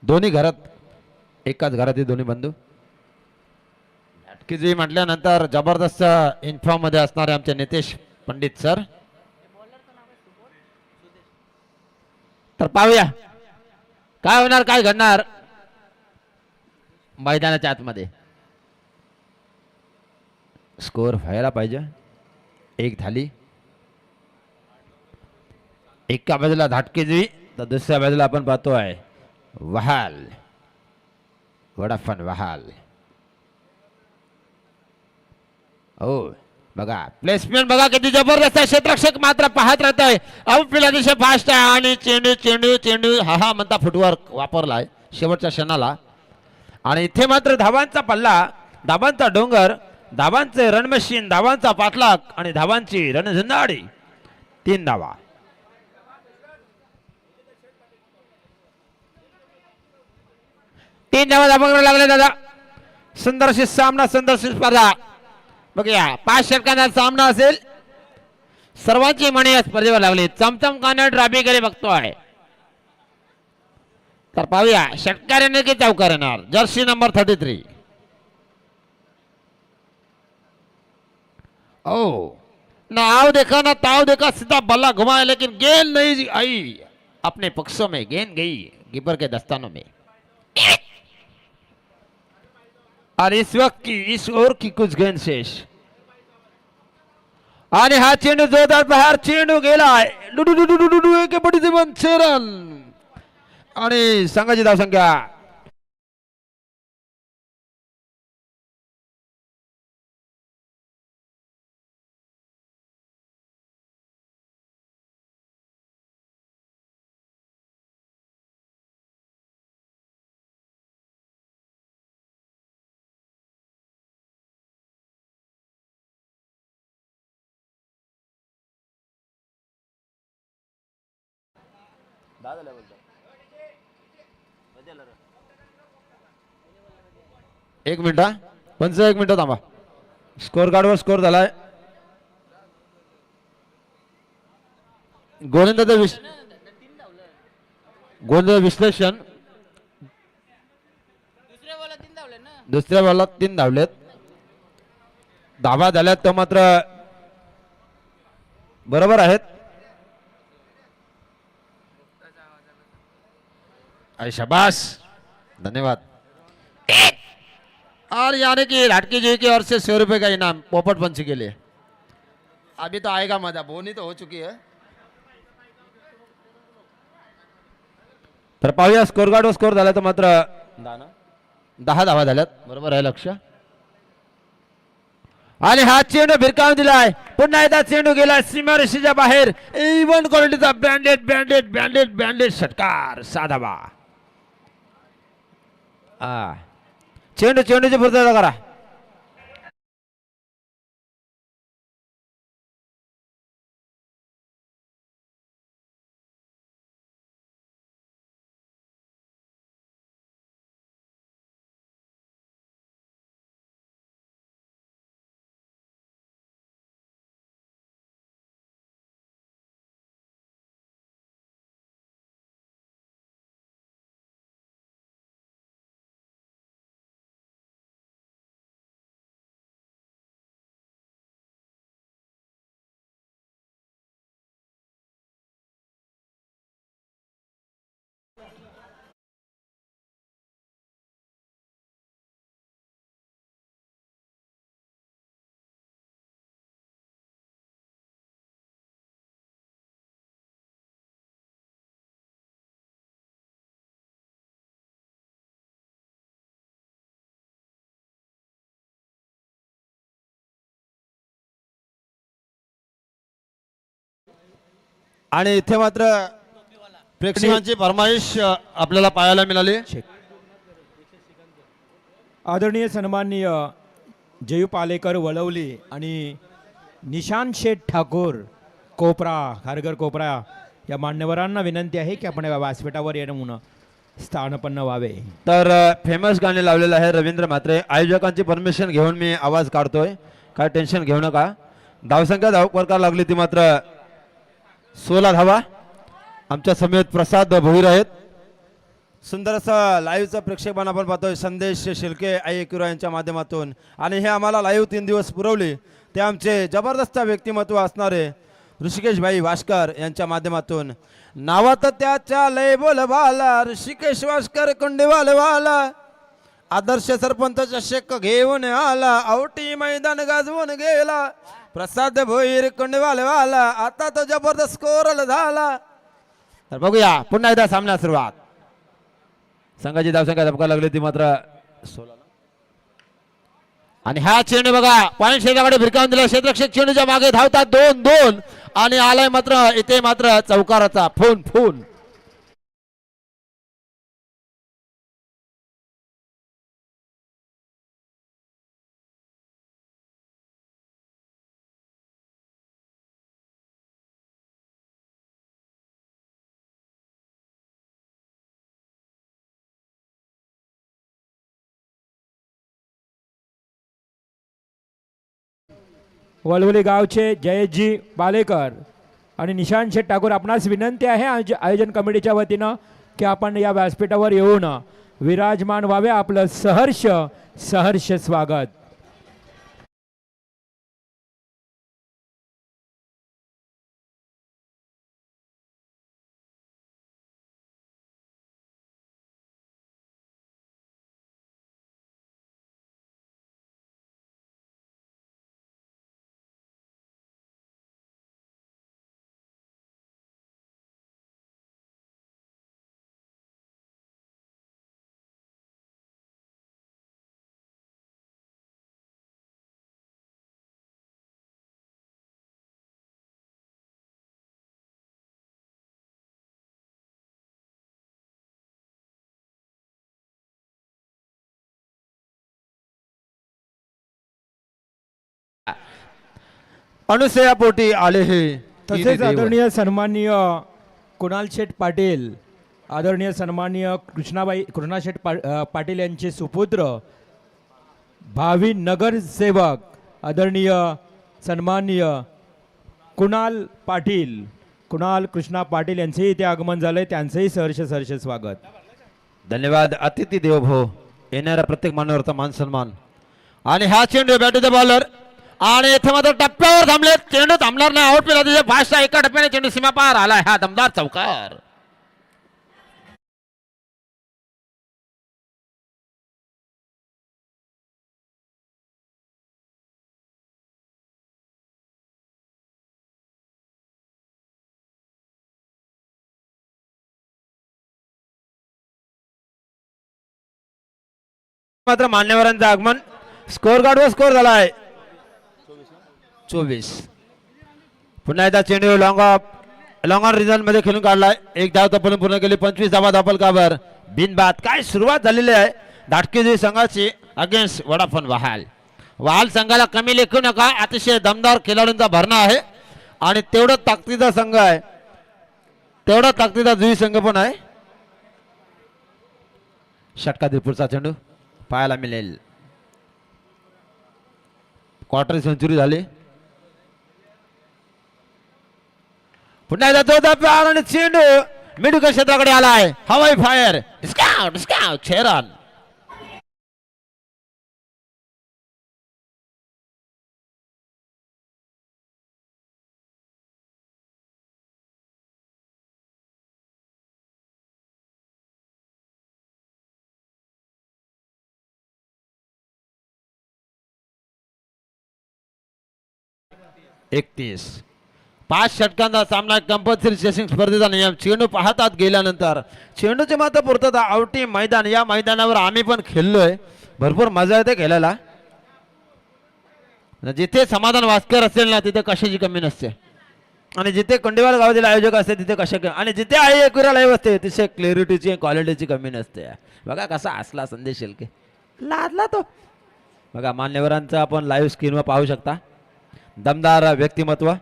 दोन्ही घरात एकाच घरातील दोन्ही बंधू की जी म्हटल्यानंतर जबरदस्त इन्फॉर्म मध्ये असणारे आमचे नितेश पंडित सर. तर पाहूया काय होणार काय घडणार मैदानाच्या आतमध्ये. स्कोर व्हायला पाहिजे. एक झाली. एका बाजूला धाटकेजी तर दुसऱ्या बाजूला आपण पाहतोय वहाल वडाफन वहाल. हो बघा प्लेसमेंट बघा किती जबरदस्त आहे. क्षेत्ररक्षक मात्र पाहत राहत आहे. आउटफील्ड अतिशय फास्ट आहे आणि चेंडू चेंडू चेंडू हा हा म्हणता फुटवर्क वापरलाय शेवटच्या क्षणाला. आणि इथे मात्र धावांचा पल्ला, धावांचा डोंगर, धावांचे रणमशीन, धावांचा पाठलाग आणि धावांची रणझुंजाडी. 3 धावा. तीन धावा धाबांकडे लागले दादा. सुंदरशी सामना, सुंदरशी स्पर्धा. बघूया 5 षटकांचा सामना असेल. सर्वांची मने या स्पर्धेवर लागली. चमचम कानड राबीकडे बघतोय. तर पाहूया षटकाराने की चौकार येणार. Jersey number 33. ओ नाव देखा ना ताव देखा, सीधा बल्ला घुमाया लेकिन गेंद नहीं आई अपने पक्षों में. गेंद गई कीपर के दस्तानों में. और इस वक्त की इस ओवर की कुछ गेंद शेष. आणि हा चेंडू जोरदार बाहेर चेंडू गेलाय. एक बडी जीवन 6 रन आणि संघाची धावसंख्या एक मिनिट. 1 मिनिट थांबा. स्कोर कार्डवर स्कोर झालाय. गोलंदाज विश्लेषण. दुसऱ्या बॉलला 3 धावलेत. धावा झाल्यात तर मात्र बरोबर आहेत. शाबाश धन्यवाद. और यानी कि लाटकी जी की ओर से 100 रुपए का इनाम पोपट पंची के लिए. अभी तो आएगा मजा. बोनी तो हो चुकी है. तर पाहूया स्कोर कार्ड वर स्कोर झाला तर मात्र 10 धावा झाल्यात. बरोबर आहे लक्ष. आणि हा चेंडू भिरकावून दिलाय. पुन्हा एकदा चेंडू गेला सीमारेषेच्या बाहेर. इव्हन क्वालिटीचा ब्रँडेड ब्रँडेड ब्रँडेड ब्रँडेड षटकार. 6 धावा. चेंडू चेंडूची पूर्तता करा. आणि इथे मात्र प्रेक्षकांची फरमाईश आपल्याला पाहायला मिळाली. आदरणीय सन्माननीय जयू पालेकर वळवली आणि निशांत शेठ ठाकूर कोपरा खारघर कोपरा या मान्यवरांना विनंती आहे की आपण व्यासपीठावर येऊन स्थानपन्न व्हावे. तर फेमस गाणे लावलेलं आहे रवींद्र म्हात्रे. आयोजकांची परमिशन घेऊन मी आवाज काढतोय. काय टेन्शन घेऊ नका. धावसंख्या धावकर लागली ती मात्र 16 धावा. आमच्या समेत प्रसाद भोईर आहेत. सुंदर असं लाईव्हचं प्रेक्षकपण आपण पाहतोय संदेश शिल्के आई एकविरा यांच्या माध्यमातून. आणि हे आम्हाला लाईव्ह 3 दिवस पुरवले ते आमचे जबरदस्त व्यक्तिमत्व असणारे ऋषिकेश भाई वास्कर यांच्या माध्यमातून. नावात त्याच्या लय बोलबाला ऋषिकेश वास्कर कुंडीवालवाला आदर्श सरपंच चषक घेऊन आला आवटी मैदान गाजवून गेला प्रसाद भोईर कुंडीवालवाला आता तो जबरदस्त स्कोर झाला. तर बघूया पुन्हा एकदा सामना सुरुवात. संघाची धावसंख्या धपका लागली ती मात्र 16. आणि हा चेंडू बघा पॉईंट क्षेत्राकडे भिरकावून दिला. क्षेत्ररक्षक चेंडूच्या मागे धावतात 2-2 आणि आलाय मात्र इथे मात्र चौकाराचा फोन फोन. वळवली गावचे जयजी पालेकर आणि निशांत शेठ ठाकूर आपणास विनंती आहे आयोजन कमिटीच्या वतीनं की आपण या व्यासपीठावर येऊन विराजमान व्हावे. आपलं सहर्ष सहर्ष स्वागत. अनुसया पोटी आले हे तसेच आदरणीय सन्माननीय कुणाल शेठ पाटील, आदरणीय सन्माननीय कृष्णा शेठ पाटील यांचे सुपुत्र भावी नगरसेवक आदरणीय सन्माननीय कुणाल कृष्णा पाटील यांचेही इथे आगमन झालंय. त्यांचंही सहर्ष सहर्ष स्वागत. धन्यवाद. अतिथी देवभो येणाऱ्या प्रत्येक मानवाचा मान सन्मान. आणि हा चेंडू बॅट द बॉलर आणि इथे मात्र टप्प्यावर थांबले. चेंडू थांबणार नाही. आउट केला तिथे फास्ट एका टप्प्याने चेंडू सीमा पार आलाय. हा दमदार चौकार. मात्र मान्यवरांचं आगमन. स्कोर गार्डवर स्कोर झालाय 24. पुन्हा एकदा चेंडू लॉंग ऑन रिझन मध्ये खेळून काढलाय. एक धाव तपलून पूर्ण केली. 25 धावा धापल काबर बिनबाद. काय सुरुवात झालेली आहे धाटकेजी संघाची अगेन्स्ट वडाफोन वहाल संघाला कमी लेखू नका. अतिशय दमदार खेळाडूंचा भरणा आहे आणि तेवढं ताकदीचा संघ आहे, तेवढा ताकदीचा जुई संघ पण आहे. षटकातील पुढचा चेंडू पाहायला मिळेल. क्वार्टर सेंचुरी झाली. पुन्हा एकदा चौथा प्यार आणि चेंडू मिडुका क्षेत्राकडे आलाय. हवाई फायर डिस्काउंट डिस्काउंट 6 रन. एकतीस. 5 षटकांचा सामना कंपल्सरी चेसिंग स्पर्धेचा नियम. चेंडू पाहतात गेल्यानंतर चेंडूचे मात्र पूर्तता आवटी मैदान. या मैदानावर आम्ही पण खेळलोय. भरपूर मजा येते खेळायला. जिथे समाधान वास्कर असेल ना तिथे कशाची कमी नसते. आणि जिथे कोंडेवाल गावातील आयोजक असते तिथे कशा आणि जिथे आई एकविरा लाईव्ह असते तिथे क्लॅरिटीची क्वालिटीची कमी नसते. बघा कसा असला संदेश शिल्के लादला तो. बघा मान्यवरांचा आपण लाईव्ह स्क्रीनवर पाहू शकता. दमदार व्यक्तिमत्व.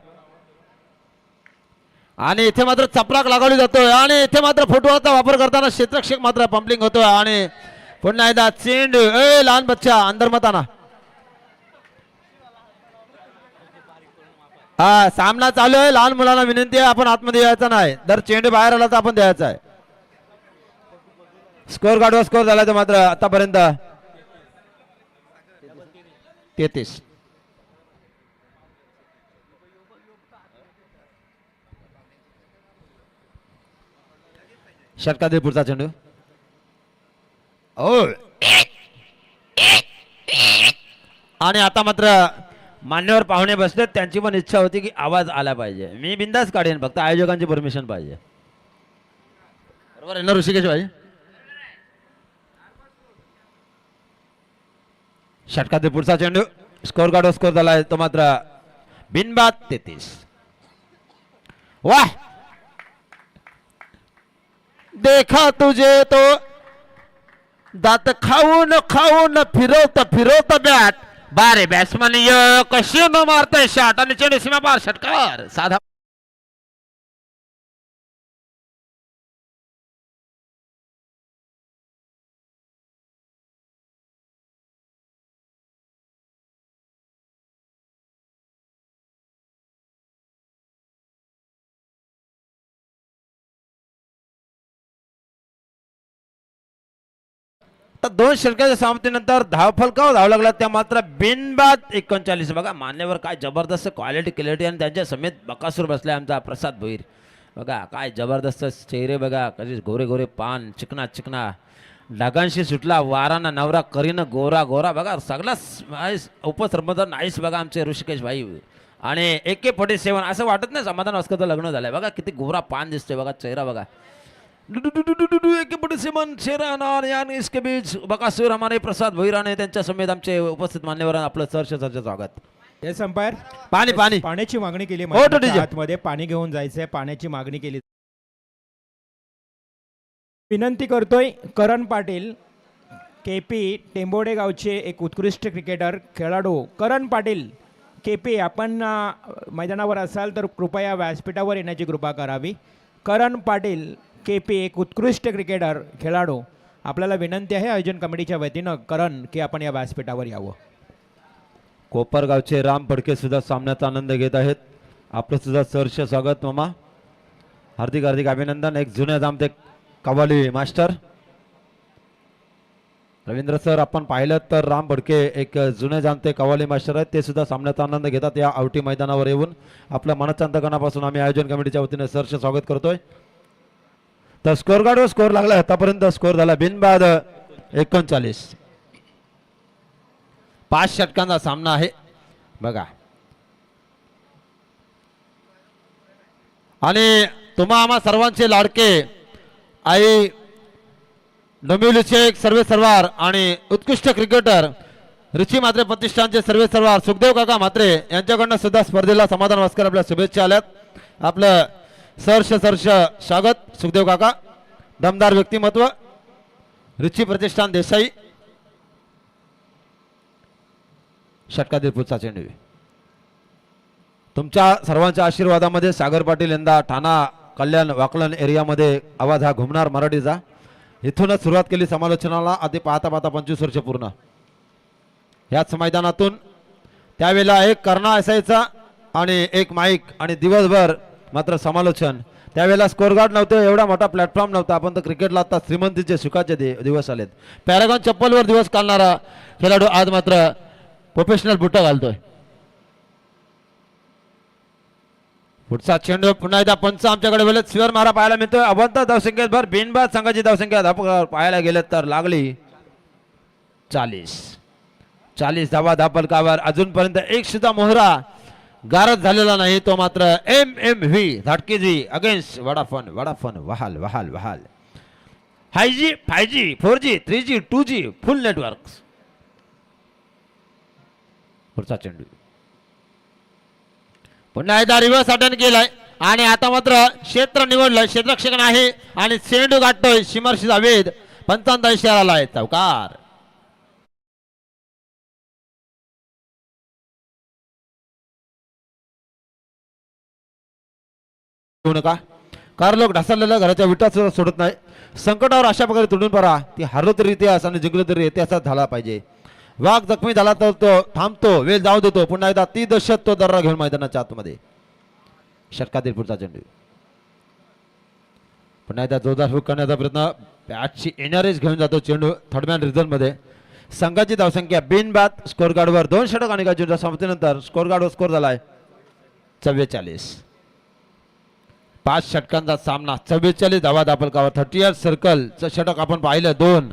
आणि इथे मात्र चपराक लागवली जातोय आणि इथे मात्र फुटबॉलचा वापर करताना क्षेत्ररक्षक मात्र पंपलिंग होतोय. आणि पुन्हा एकदा चेंडू लहान बच्चा अंदरमताना. हा सामना चालू आहे. लहान मुलांना विनंती आहे आपण आतमध्ये यायचं नाही. जर चेंडू बाहेर आला तर आपण द्यायचा आहे. स्कोअर गाडवा स्कोअर झाला तर मात्र आतापर्यंत 33. षटकातील पुढचा चेंडू. ओ आणि आता मात्र मान्यवर पाहुणे बसलेत, त्यांची पण इच्छा होती की आवाज आला पाहिजे. मी बिंदास काढेन, फक्त आयोजकांची परमिशन पाहिजे. बरोबर आहे ना ऋषिकेश भाई? षटकातील पुढचा चेंडू. स्कोअर गाडो स्कोअर झाला आहे तो मात्र बिनबाद 33. वाह, देखा तुझे तो दात खाऊन खाऊन फिरवत फिरवत बॅट. बारे बॅट्समन कशी न मारताय शॉट आणि चेंडू सीमा पार. षटकार साधा. तर 2 षटकाच्या समाप्तीनंतर धावफलकावर धाव लागला त्या मात्र बिनबाद 39. बघा मान्यवर काय जबरदस्त क्वालिटी आणि त्यांच्या समेत बकासूर बसलाय आमचा प्रसाद भोईर. बघा काय जबरदस्त चेहरे, बघा कसे गोरे गोरे पान, चिकना चिकना, ढगांशी सुटला वाराना नवरा करीनं गोरा गोरा. बघा सगळा उपसरपंच नाईस बघा आमचे ऋषिकेश भाई. आणि AK-47 असं वाटत नाही समाधान वास्करचं लग्न झालंय. बघा किती गोरा पान दिसतोय, बघा चेहरा बघा. AK-47 शेराना यानी इसके बीच बकासूर हमारे प्रसाद भोईराने त्यांच्या समेत आमचे उपस्थित मान्यवरांना आपलं सहर्ष स्वागत. Yes umpire. पाणी पाणी पाण्याची मागणी केली हो, तो DJ. आतमध्ये पाणी घेऊन जायचंय, पाण्याची मागणी केली. विनंती करतोय करण पाटील, KP टेंबोडे गावचे एक उत्कृष्ट क्रिकेटर खेळाडू करण पाटील. KP आपण मैदानावर असाल तर कृपया व्यासपीठावर येण्याची कृपा करावी. करण पाटील KP एक उत्कृष्ट क्रिकेटर खेळाडू, आपल्याला विनंती आहे आयोजन कमिटीच्या वतीनं करण की आपण या व्यासपीठावर यावं. कोपरगावचे राम फडके सुद्धा सामन्याचा आनंद घेत आहेत. आपलं सुद्धा सहर्ष स्वागत मामा, हार्दिक हार्दिक अभिनंदन. एक जुने जामते कव्वाली मास्टर रवींद्र सर, आपण पाहिलं तर राम फडके एक जुने जाणते कव्वाली मास्टर आहेत, ते सुद्धा सामन्याचा आनंद घेतात. या आवटी मैदानावर येऊन आपल्या मनचंतकणापासून आम्ही आयोजन कमिटीच्या वतीने सहर्ष स्वागत करतोय. तर स्कोअर गाडवर स्कोअर लागला, आतापर्यंत स्कोअर झाला बिनबाद 39. 5 षटकांचा सामना आहे बघा. आणि तुम्हा आम्हा सर्वांचे लाडके आई डोंबिवलीचे एक सर्वेसर्वार आणि उत्कृष्ट क्रिकेटर ऋषी म्हात्रे प्रतिष्ठानचे सर्वेसर्वार सुखदेव काका म्हात्रे यांच्याकडनं सुद्धा स्पर्धेला समाधान वास्कर आपल्या शुभेच्छा आल्यात. आपलं सहर्ष स्वागत सुखदेव काका. दमदार व्यक्तिमत्व, ऋषी प्रतिष्ठान देसाई. षटकातील पुढचा चेंडू. तुमच्या सर्वांच्या आशीर्वादामध्ये सागर पाटील यंदा ठाणा कल्याण वाकलन एरियामध्ये आवाज हा घुमणार मराठीचा. इथूनच सुरुवात केली समालोचनाला. आधी पाहता पाहता 25 वर्ष पूर्ण याच मैदानातून. त्यावेळेला एक कर्णा असायचा आणि एक माईक आणि दिवसभर मात्र समालोचन. त्यावेळेला स्कोअर गार्ड नव्हते, एवढा मोठा प्लॅटफॉर्म नव्हता. आपण तर क्रिकेटला आता श्रीमंतीचे सुखाचे दिवस आलेत. पॅरागॉन चप्पलवर दिवस काढणारा खेळाडू आज मात्र प्रोफेशनल बुट घालतोय. पुढचा चेंडू पुन्हा एकदा पंच आमच्याकडे वेळेत स्वेअर मारा पाहायला मिळतोय. अवंत धावसंख्येत भर बिनबाद संघाची धावसंख्या पाहायला गेलं तर लागली 40 धावा धापलकावर. अजूनपर्यंत एक सुद्धा मोहरा गारद झालेला नाही. तो मात्र MMV धाटकीजी अगेन्स्ट वडाफोन वहाल वहाल वहाल. 5G 5G 4G 3G 2G full network. पुढचा चेंडू पुन्हा एकदा रिव्हर्स अटेंड केलाय आणि आता मात्र क्षेत्र निवडलं. क्षेत्ररक्षक आहे आणि चेंडू गाठतोय सिमर्श जावेद. पंचांचा इशारा आलाय चौकार. नका कार लोक ढासळलेल्या घराच्या विटा सुद्धा सोडत नाही. संकटावर अशा प्रकारे तुडून पडा. ती हरलो तरी इतिहास आणि जिंकलो तरी इतिहासात झाला पाहिजे. वाघ जखमी झाला तर तो थांबतो, वेळ जाऊ देतो. पुन्हा एकदा 30 दशक तो दर्रा घेऊन मैदानाच्या आतमध्ये. षटकातील पुढचा चेंडू पुन्हा एकदा जोरदार हुक करण्याचा प्रयत्न बॅटची एनआरएस घेऊन जातो चेंडू थर्डमॅन रिझन मध्ये. संघाची धावसंख्या बिनबाद स्कोर कार्डवर 2 षटक आणि एका चेंडूच्या समाप्तीनंतर स्कोर कार्डवर स्कोर झालाय 44. 5 षटकांचा सामना 44 धावा दापलकावर. 30 सर्कलचं षटक आपण पाहिलं 2.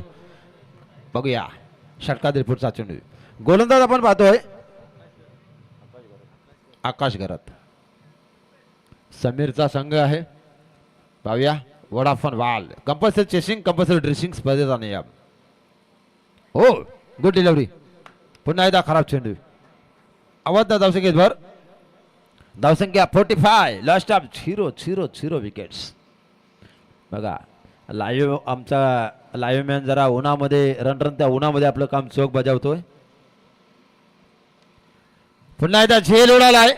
बघूया षटकातील पुढचा चेंडू. गोलंदाज आपण पाहतोय आकाश घरात. समीरचा संघ आहे. पाहूया वोडाफोन वाल कंपल्सरी चेसिंग कंपल्सरी ड्रेसिंग स्पर्धेचा नियम. हो गुड डिलिव्हरी. पुन्हा एकदा खराब चेंडू. अवध धावसंख्येत भर. धावसंख्या 45. Last of 0 wickets. बघा लाईव्ह आमचा लाईव्ह मॅन जरा उन्हामध्ये रणरणत्या उन्हामध्ये आपलं काम चोख बजावतोय. पुन्हा एकदा झेल उडालाय.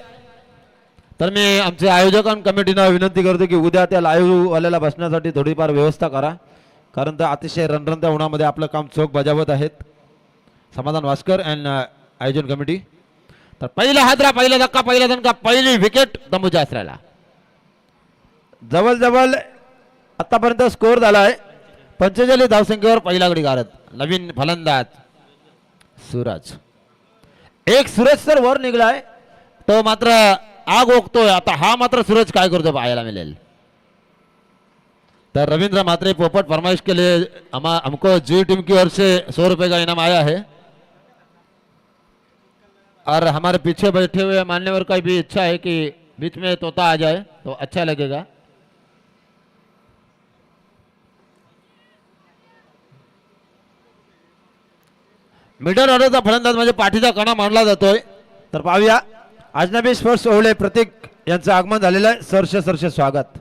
तर मी आमचे आयोजकां कमिटीनं विनंती करतो की उद्या त्या लाईव्ह वाल्याला बसण्यासाठी थोडीफार व्यवस्था करा, कारण तर अतिशय रणरणत्या उन्हामध्ये आपलं काम चोख बजावत आहेत. समाधान वास्कर अँड आयोजन कमिटी. तर पहिला हादरा, पहिला धक्का, पहिला दणका, पहिली विकेट तंबूच्या आसऱ्याला. जवळ आतापर्यंत स्कोर झालाय 45 धावसंख्येवर पहिला गडी गारद. नवीन फलंदाज सूरज. एक सूरज तर वर निघलाय, तो मात्र आग ओकतोय. आता हा मात्र सूरज काय करतो पाहायला मिळेल. तर रविंद्र मात्रे पोपट फरमाइश के लिए हमको जी टीम की ओर से 100 रुपए का इनाम आया है, और हमारे पीछे बैठे हुए मान्यवर का भी इच्छा है कि बीच में तोता आ जाए तो अच्छा लगेगा. मिडल ऑर्डरचा फलंदाज म्हणजे पाठीचा कणा मानला जातोय. तर पाहूया अजनबी स्पोर्ट्स ओवळे प्रतीक यांचं आगमन झालेलं आहे. सरसे स्वागत.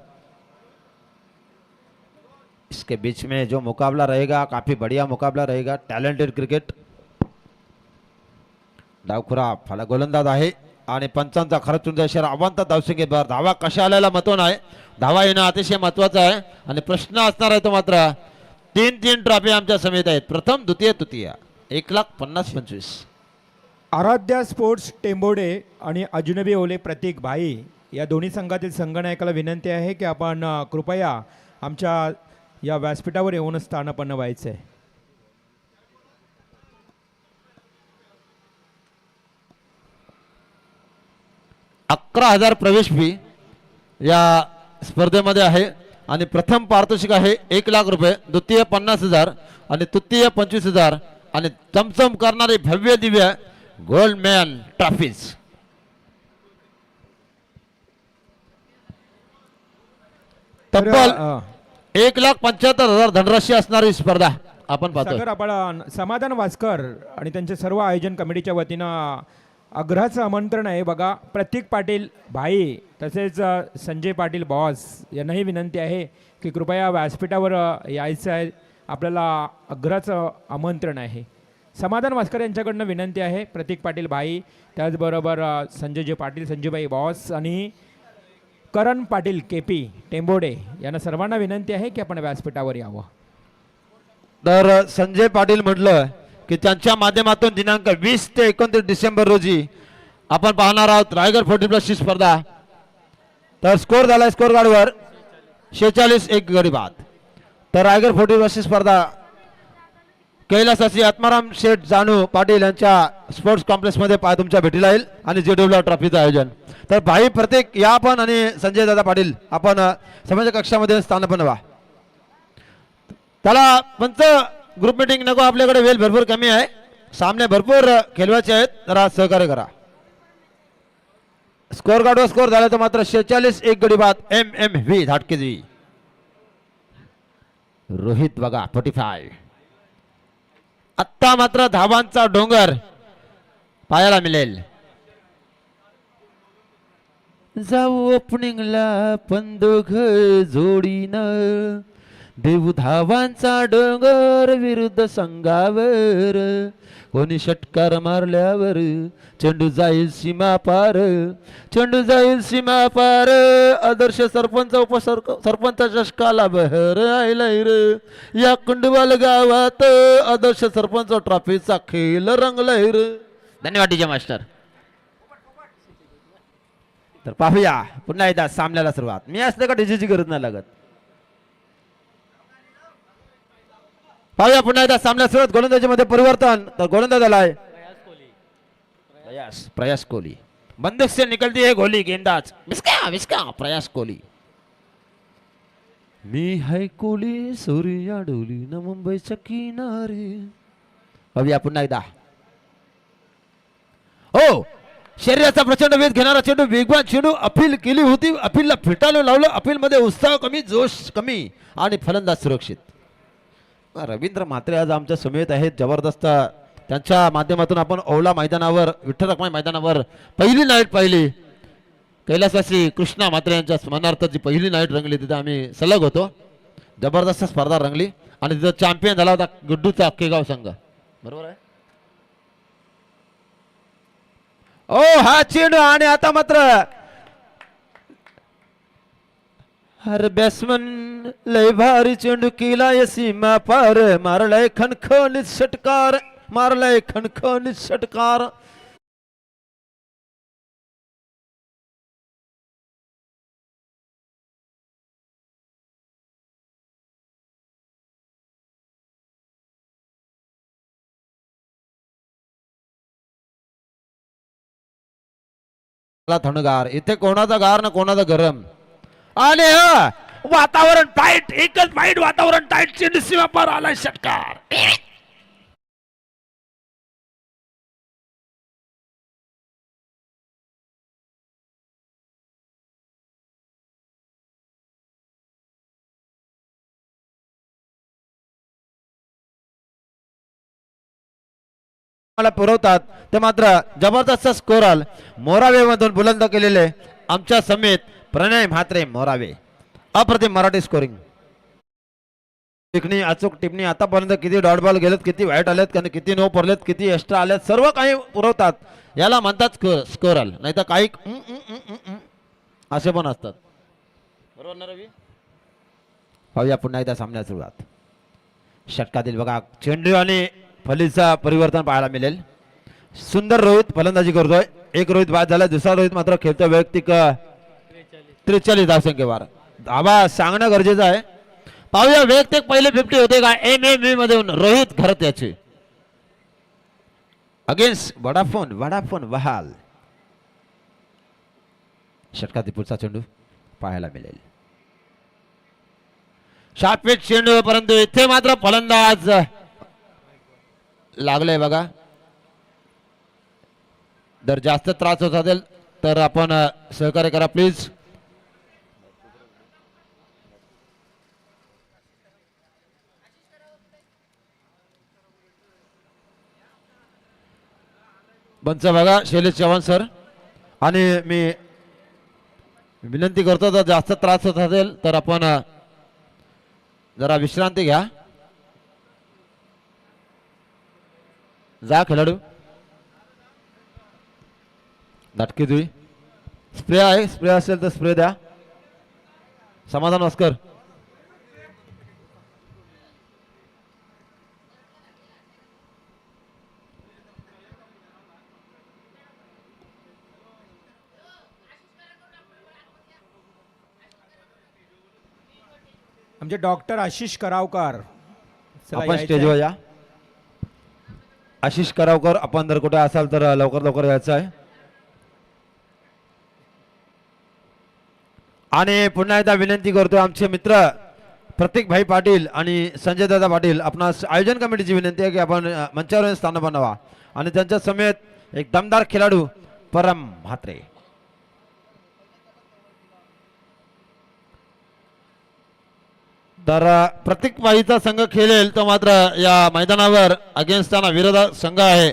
इसके बीच में जो मुकाबला रहेगा काफी बढ़िया मुकाबला रहेगा. Talented cricket. डावखुरा फला गोलंदाज आहे आणि पंचांचा खरंच तुमचा इशारा. अवांत धावसंख्येवर धावा कशा आल्याला महत्व नाही, धावा येणं अतिशय महत्वाचं आहे. आणि प्रश्न असणार आहे तो मात्र 3 ट्रॉफी आमच्या समेत आहेत. प्रथम द्वितीय तृतीय 1,50,25. आराध्या स्पोर्ट्स टेंबोडे आणि अजनबी ओले प्रतीक भाई या दोन्ही संघातील संघनायकाला विनंती आहे की आपण कृपया आमच्या या व्यासपीठावर येऊन स्थानापन्न व्हायचं आहे. $11,000 प्रवेश फी या स्पर्धेमध्ये आहे. आणि प्रथम पारितोषिक आहे 1,00,000 रुपये, द्वितीय 50,000 आणि तृतीय 25,000 आणि चमचम करणारे भव्य दिव्य गोल्डमॅन ट्रॉफीज. तब्बल 1,75,000 धनराशी असणारी स्पर्धा आपण पाहतो. सागर आपण समाधान वास्कर आणि त्यांच्या सर्व आयोजन कमिटीच्या वतीनं आग्रहाचं आमंत्रण आहे. बघा प्रतीक पाटील भाई तसेच संजय पाटील बॉस यांनाही विनंती आहे की कृपया व्यासपीठावर यायचं आहे. आपल्याला आग्रहाचं आमंत्रण आहे. समाधान वास्कर यांच्याकडनं विनंती आहे. प्रतीक पाटील भाई, त्याचबरोबर संजयजी पाटील संजयबाई बॉस आणि करण पाटील केपी टेंबोडे यांना सर्वांना विनंती आहे की आपण व्यासपीठावर यावं. तर संजय पाटील म्हटलं की त्यांच्या माध्यमातून दिनांक 20 ते 29 डिसेंबर रोजी आपण पाहणार आहोत रायगड 40+ ची स्पर्धा. तर स्कोर झालाय स्कोर कार्डवर 46 एक गडी बाद. तर रायगड 40+ ची स्पर्धा कैलासाची आत्माराम शेठ जानू पाटील यांच्या स्पोर्ट्स कॉम्प्लेक्स मध्ये तुमच्या भेटीला येईल आणि जेडब्ल्यू ट्रॉफीचं आयोजन. तर भाई प्रत्येक या आपण आणि संजय दादा पाटील आपण समाज कक्षामध्ये स्थानापन्न व्हा. त्याला पंच ग्रुप मीटिंग नको, आपल्याकडे वेळ भरपूर कमी आहे, सामने भरपूर खेळवायचे आहेत, जरा सहकार्य करा. स्कोर कार्डवर स्कोर झाला तर मात्र 46 एक गडी बाद. MMV धाटकेजी. रोहित बघा 45. आत्ता मात्र धावांचा डोंगर पाहायला मिळेल. जाऊ ओपनिंगला पण दोघ जोडीनं देऊ धावांचा डोंगर विरुद्ध संघावर. कोणी षटकार मारल्यावर चेंडू जाईल सीमा पार, चेंडू जाईल सीमा पार. आदर्श सरपंच उपसरपंच चषकाला बहर आयलाय रे. या कुंडवाल गावात आदर्श सरपंच ट्रॉफीचा खेळ रंगलाय रे. धन्यवाद डीजे मास्टर. तर पाहूया पुन्हा एकदा सामन्याला सुरुवात. मी असलं का डीजेची गरज नाही लागत. पाहूया पुन्हा एकदा सामन्यात सुरुवात. गोलंदाजीमध्ये परिवर्तन, तर गोलंदाज आलाय प्रयास कोहली. बंदूक से निकलती है गोली, गेंदाज विस्का विस्का प्रयास कोहली. मी है कोली सूर्या डोली न मुंबईच्या किनारे. पाहूया पुन्हा एकदा. हो, शरीराचा प्रचंड वेध घेणारा चेंडू, वेगवान चेंडू. अपील केली होती, अपीलला फिटाळून लावलं. अपील मध्ये उत्साह कमी, जोश कमी आणि फलंदाज सुरक्षित. रवींद्र म्हात्रे आज आमच्या समेत आहेत. जबरदस्त त्यांच्या माध्यमातून आपण ओवला मैदानावर, विठ्ठल रखमाई मैदानावर पहिली नाईट पाहिली. कैलासवासी कृष्णा म्हात्रे यांच्या स्मरणार्थ जी पहिली नाईट रंगली तिथे आम्ही सलग होतो. जबरदस्त स्पर्धा रंगली आणि तिथं चॅम्पियन झाला होता गुड्डूचा अक्केगाव संघ. बरोबर आहे. ओ हा चेंडू आणि आता मात्र हर बॅट्समन लय भारी चेंडू केलाय सीमा पार. मारलाय खणखणीत षटकार, मारलाय खणखणीत षटकार. थंडगार. इथे कोणाचा गार ना कोणाचा गरम. आणि वातावरण टाईट, एकच फाईट वातावरण टाईट. चेंडू सीमा पार आलाय षटकार. मला पुरवतात ते मात्र जबरदस्त स्कोर आल. मोरावे मधून बुलंद केलेले आमच्या समेत प्रणय म्हात्रे मोरावे. अप्रतिम मराठी स्कोरिंग. टिकणी, अचूक टिपणी. आतापर्यंत किती डॉट बॉल गेलेत, किती वाईट आलेत, किती नो पडलेत, किती एक्स्ट्रा आलेत, सर्व काही पुरवतात. याला म्हणतात स्कोर आल, नाही तर काही असे पण असतात. बरोबर ना रवी. पाहूया पुन्हा एकदा सामन्यात सुरुवात. षटकातील बघा चेंडू आणि फलीचा परिवर्तन पाहायला मिळेल. सुंदर रोहित फलंदाजी करतोय. एक रोहित बाद झाला, दुसरा रोहित मात्र खेळतोय वैयक्तिक 43 धावसंख्येवर. धाबा सांगणं गरजेचं आहे. पाहूया वैयक्तिक पहिले 50 होते का MMA मधून रोहित घरत याचे अगेन्स्ट वडाफोन वहाल. षटकातील पुढचा चेंडू पाहायला मिळेल. शार्पपिच चेंडू, परंतु इथे मात्र फलंदाज लागले बघा. जर जास्त त्रास होत असेल तर आपण सहकार्य करा प्लीज. बंच बघा शैलेश चव्हाण सर. आणि मी विनंती करतो जर जास्त त्रास होत असेल तर आपण जरा विश्रांती घ्या. जा खेळाडू. नाटकी दुई. स्प्रे आहे, स्प्रे असेल तर स्प्रे द्या. समाधान वास्कर. आमचे डॉक्टर आशिष करावकर आपण स्टेजवर या. आशिष करावकर, आपण जर कुठे असाल तर लवकर लवकर यायचं आहे. आणि पुन्हा एकदा विनंती करतोय आमचे मित्र प्रतीक भाई पाटील आणि संजय दादा पाटील, आपणास आयोजन कमिटीची विनंती आहे की आपण मंचावर स्थान बनावा. आणि त्यांच्या समेत एक दमदार खेळाडू परम म्हात्रे. तर प्रतीक भाईचा संघ खेळेल तो मात्र या मैदानावर अगेन्स्ट विरोधात संघ आहे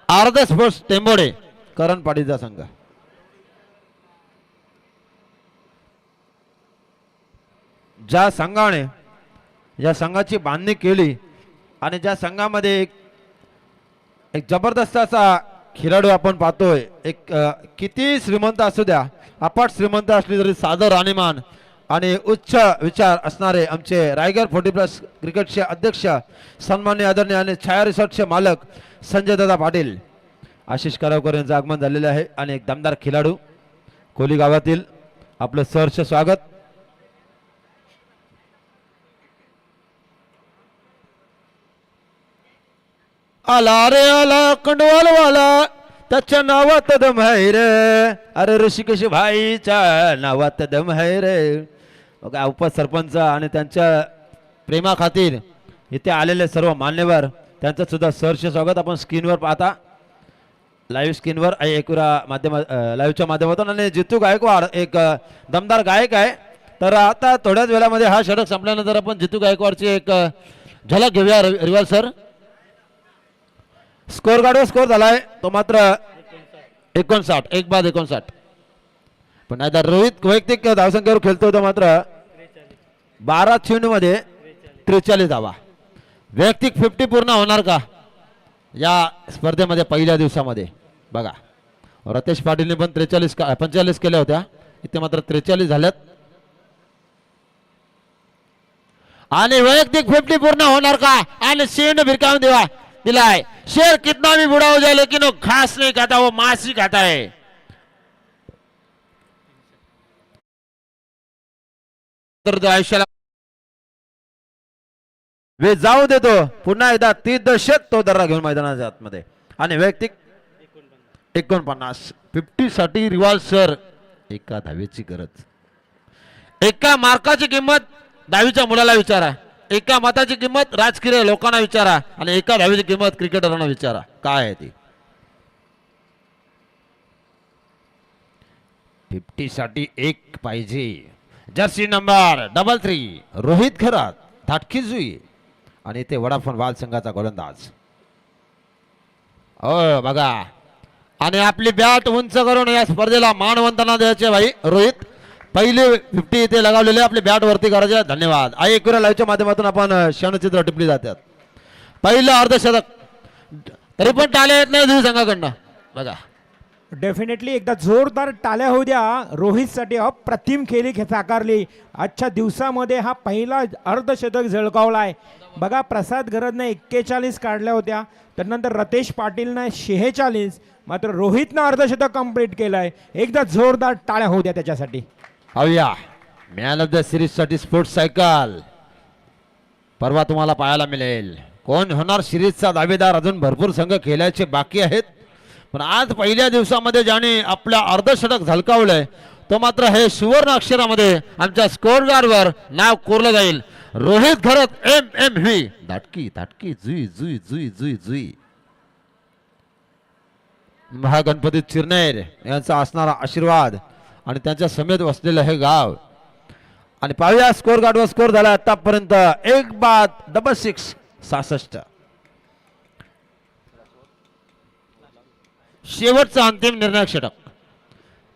आरदे स्पोर्ट्स टेंबोडे करण पाटीलचा संघ. ज्या संघाने या संघाची बांधणी केली आणि ज्या संघामध्ये एक जबरदस्त असा खेळाडू आपण पाहतोय. एक किती श्रीमंत असू द्या, अपाट श्रीमंत असली तरी सादर राणीमान आणि उच्च विचार असणारे आमचे रायगड 40+ क्रिकेटचे अध्यक्ष सन्मान्य आदरणीय आणि छाया रिसॉर्टचे मालक संजय दादा पाटील, आशिष करावकर यांचं आगमन झालेले आहे. आणि एक दमदार खेळाडू कोली गावातील आपलं सहर्ष स्वागत. आला रे आला कंडवालवाला त्याच्या नावात दम आहे रे. अरे ऋषिकेश भाईच्या नावात दम आहे रे. बघा उपसरपंच आणि त्यांच्या प्रेमा खातीर इथे आलेले सर्व मान्यवर त्यांचं सुद्धा सहर्ष स्वागत आपण स्क्रीनवर पाहता, लाईव्ह स्क्रीनवर एकूरा लाईव्हच्या माध्यमातून. आणि जितू गायकवाड एक दमदार गायक आहे. तर आता थोड्याच वेळामध्ये हा षटक संपल्यानंतर आपण जितू गायकवाडची एक झलक घेऊया. रिवाल सर स्कोर गाडवा स्कोर झालाय तो मात्र 59, 1/59. पण आता रोहित वैयक्तिक धावसंख्येवर खेळतो तो मात्र 12 चेंडूमध्ये 43 धावा. वैयक्तिक 50 पूर्ण होणार का या स्पर्धेमध्ये पहिल्या दिवसामध्ये? बघा रतेश पाटीलने पण 45 केल्या होत्या, इथे मात्र 43 झाल्यात. आणि वैयक्तिक 50 पूर्ण होणार का? आणि शेंड भिरकावून दिलाय. शेर कितना भी बुढ़ा हो जाए लेकिन वो घास नहीं खाता, वो मांस ही खाता है. तर तो आयुष्याला वे जाऊ देतो. पुन्हा एकदा 30 दशक तो दर्रा घेऊन मैदानाच्या आतमध्ये. आणि वैयक्तिक 49 50 साठी रिवाल सर एका धावेची गरज. एका मार्काची किंमत 10वीच्या मुलाला विचारा, एका मताची किंमत राजकीय लोकांना विचारा, आणि एका धावेची किंमत क्रिकेटरांना विचारा काय आहे ती. 50 साठी एक पाहिजे. जर्सी नंबर 33 रोहित खरात धाटकी जुई. आणि ते वडाफोन बाल संघाचा गोलंदाज. हो बघा, आणि आपली बॅट उंच करून या स्पर्धेला मानवंतना द्यायचे भाई रोहित. पहिले 50 इथे लगावलेले आपली बॅट वरती करायचे. धन्यवाद. एकूरा लाईव्हच्या माध्यमातून आपण क्षणचित्र टिपली जातात. पहिलं अर्धशतक तरी पण टाळ्या येत नाही दुसऱ्या संघाकडनं. बघा डेफिनेटली एकदा जोरदार टाळ्या होऊ द्या रोहितसाठी. अप्रतिम खेळी साकारली आजच्या दिवसामध्ये. हा पहिला अर्धशतक झळकावलाय. बघा प्रसाद गरजनं 41 काढल्या होत्या, त्यानंतर रतेश पाटीलनं 46, मात्र रोहितनं अर्धशतक कंप्लीट केलंय. एकदा जोरदार टाळ्या होऊ द्या त्याच्यासाठी. हव्या मॅन ऑफ द सिरीज साठी स्पोर्ट्स सायकल परवा तुम्हाला पाहायला मिळेल. कोण होणार सिरीजचा दावेदार? अजून भरपूर संघ खेळायचे बाकी आहेत, पण आज पहिल्या दिवसामध्ये ज्याने आपल्या अर्धशतक झलकावलंय तो मात्र हे सुवर्ण अक्षरामध्ये आमच्या स्कोरगारवर नाव कोरलं जाईल. रोहित घरत MMV. धाटकी धाटकी जुई जुई जुई जुई जुई. महागणपती चिरनेर यांचा असणारा आशीर्वाद आणि त्यांच्या समेत वसलेलं हे गाव. आणि पाहूया स्कोर गाडवा स्कोर झाला आतापर्यंत 1/66 66. शेवटचा अंतिम निर्णायक षटक.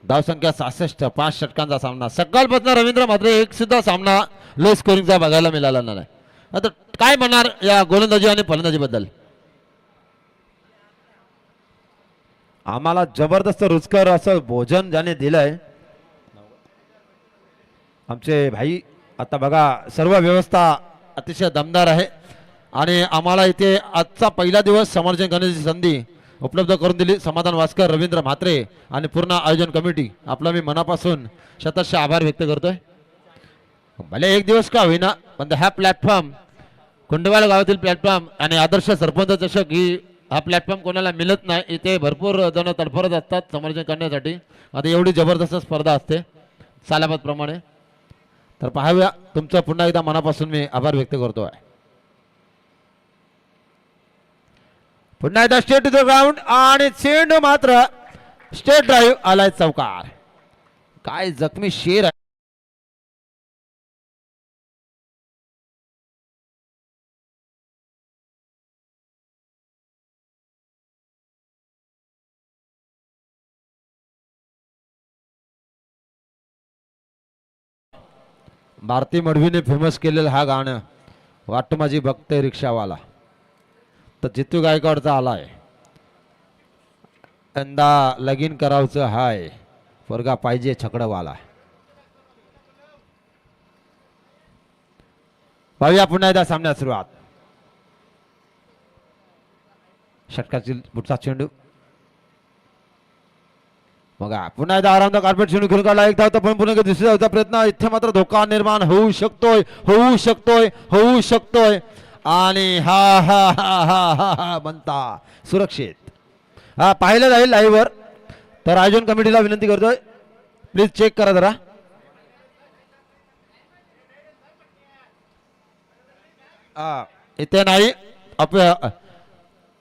धावसंख्या 66, 5 षटकांचा सामना. सकाळपासून रवींद्र मात्रे एक सुद्धा सामना लो स्कोरिंगचा बघायला मिळाला नाही. आता काय म्हणणार या गोलंदाजी आणि फलंदाजी बद्दल? आम्हाला जबरदस्त रुचकर असं भोजन ज्याने दिलंय आमचे भाई. आता बघा सर्व व्यवस्था अतिशय दमदार आहे. आणि आम्हाला इथे आजचा पहिला दिवस समर्जन करण्याची संधी उपलब्ध करून दिली समाधान वास्कर, रवींद्र म्हात्रे आणि पूर्ण आयोजन कमिटी. आपला मी मनापासून शतश आभार व्यक्त करतोय. भले एक दिवस का होईना, पण हा प्लॅटफॉर्म कुंडवाल गावातील प्लॅटफॉर्म आणि आदर्श सरपंच चषक ही हा प्लॅटफॉर्म कोणाला मिळत नाही. इथे भरपूर जण तडफडत असतात समर्जन करण्यासाठी. आता एवढी जबरदस्त स्पर्धा असते सालाबादप्रमाणे. तर पाहाव्या तुमचं पुन्हा एकदा मनापासून मी आभार व्यक्त करतो आहे. पुन्हा एकदा स्टेट टू द ग्राउंड आणि चेंडू मात्र स्टेट ड्राईव्ह आलाय चौकार. काय जखमी शेर आहे. भारती मडवीने फेमस केलेलं हा गाणं वाट माझी बघते रिक्षावाला. तर जितू गायकवाडचा आलाय. यंदा लगीन करावचं हाय पोरगा पाहिजे छकडवाला. पाहूया पुन्हा एकदा सामन्यात सुरुवात. षटकाची पुढचा चेंडू बघा पुन्हा एकदा आरामदायक कार्पेट चेंडू खेळून काढला. एक धावता पण पुन्हा दुसऱ्या धावचा प्रयत्न. इथे मात्र धोका निर्माण होऊ शकतोय होऊ शकतोय होऊ शकतोय. आणि हा हा हा हा हा हा म्हणता सुरक्षित हा पाहिलं जाईल लाईव्हवर. तर आयोजन कमिटीला विनंती करतोय, प्लीज चेक करा जरा. इथे नाही,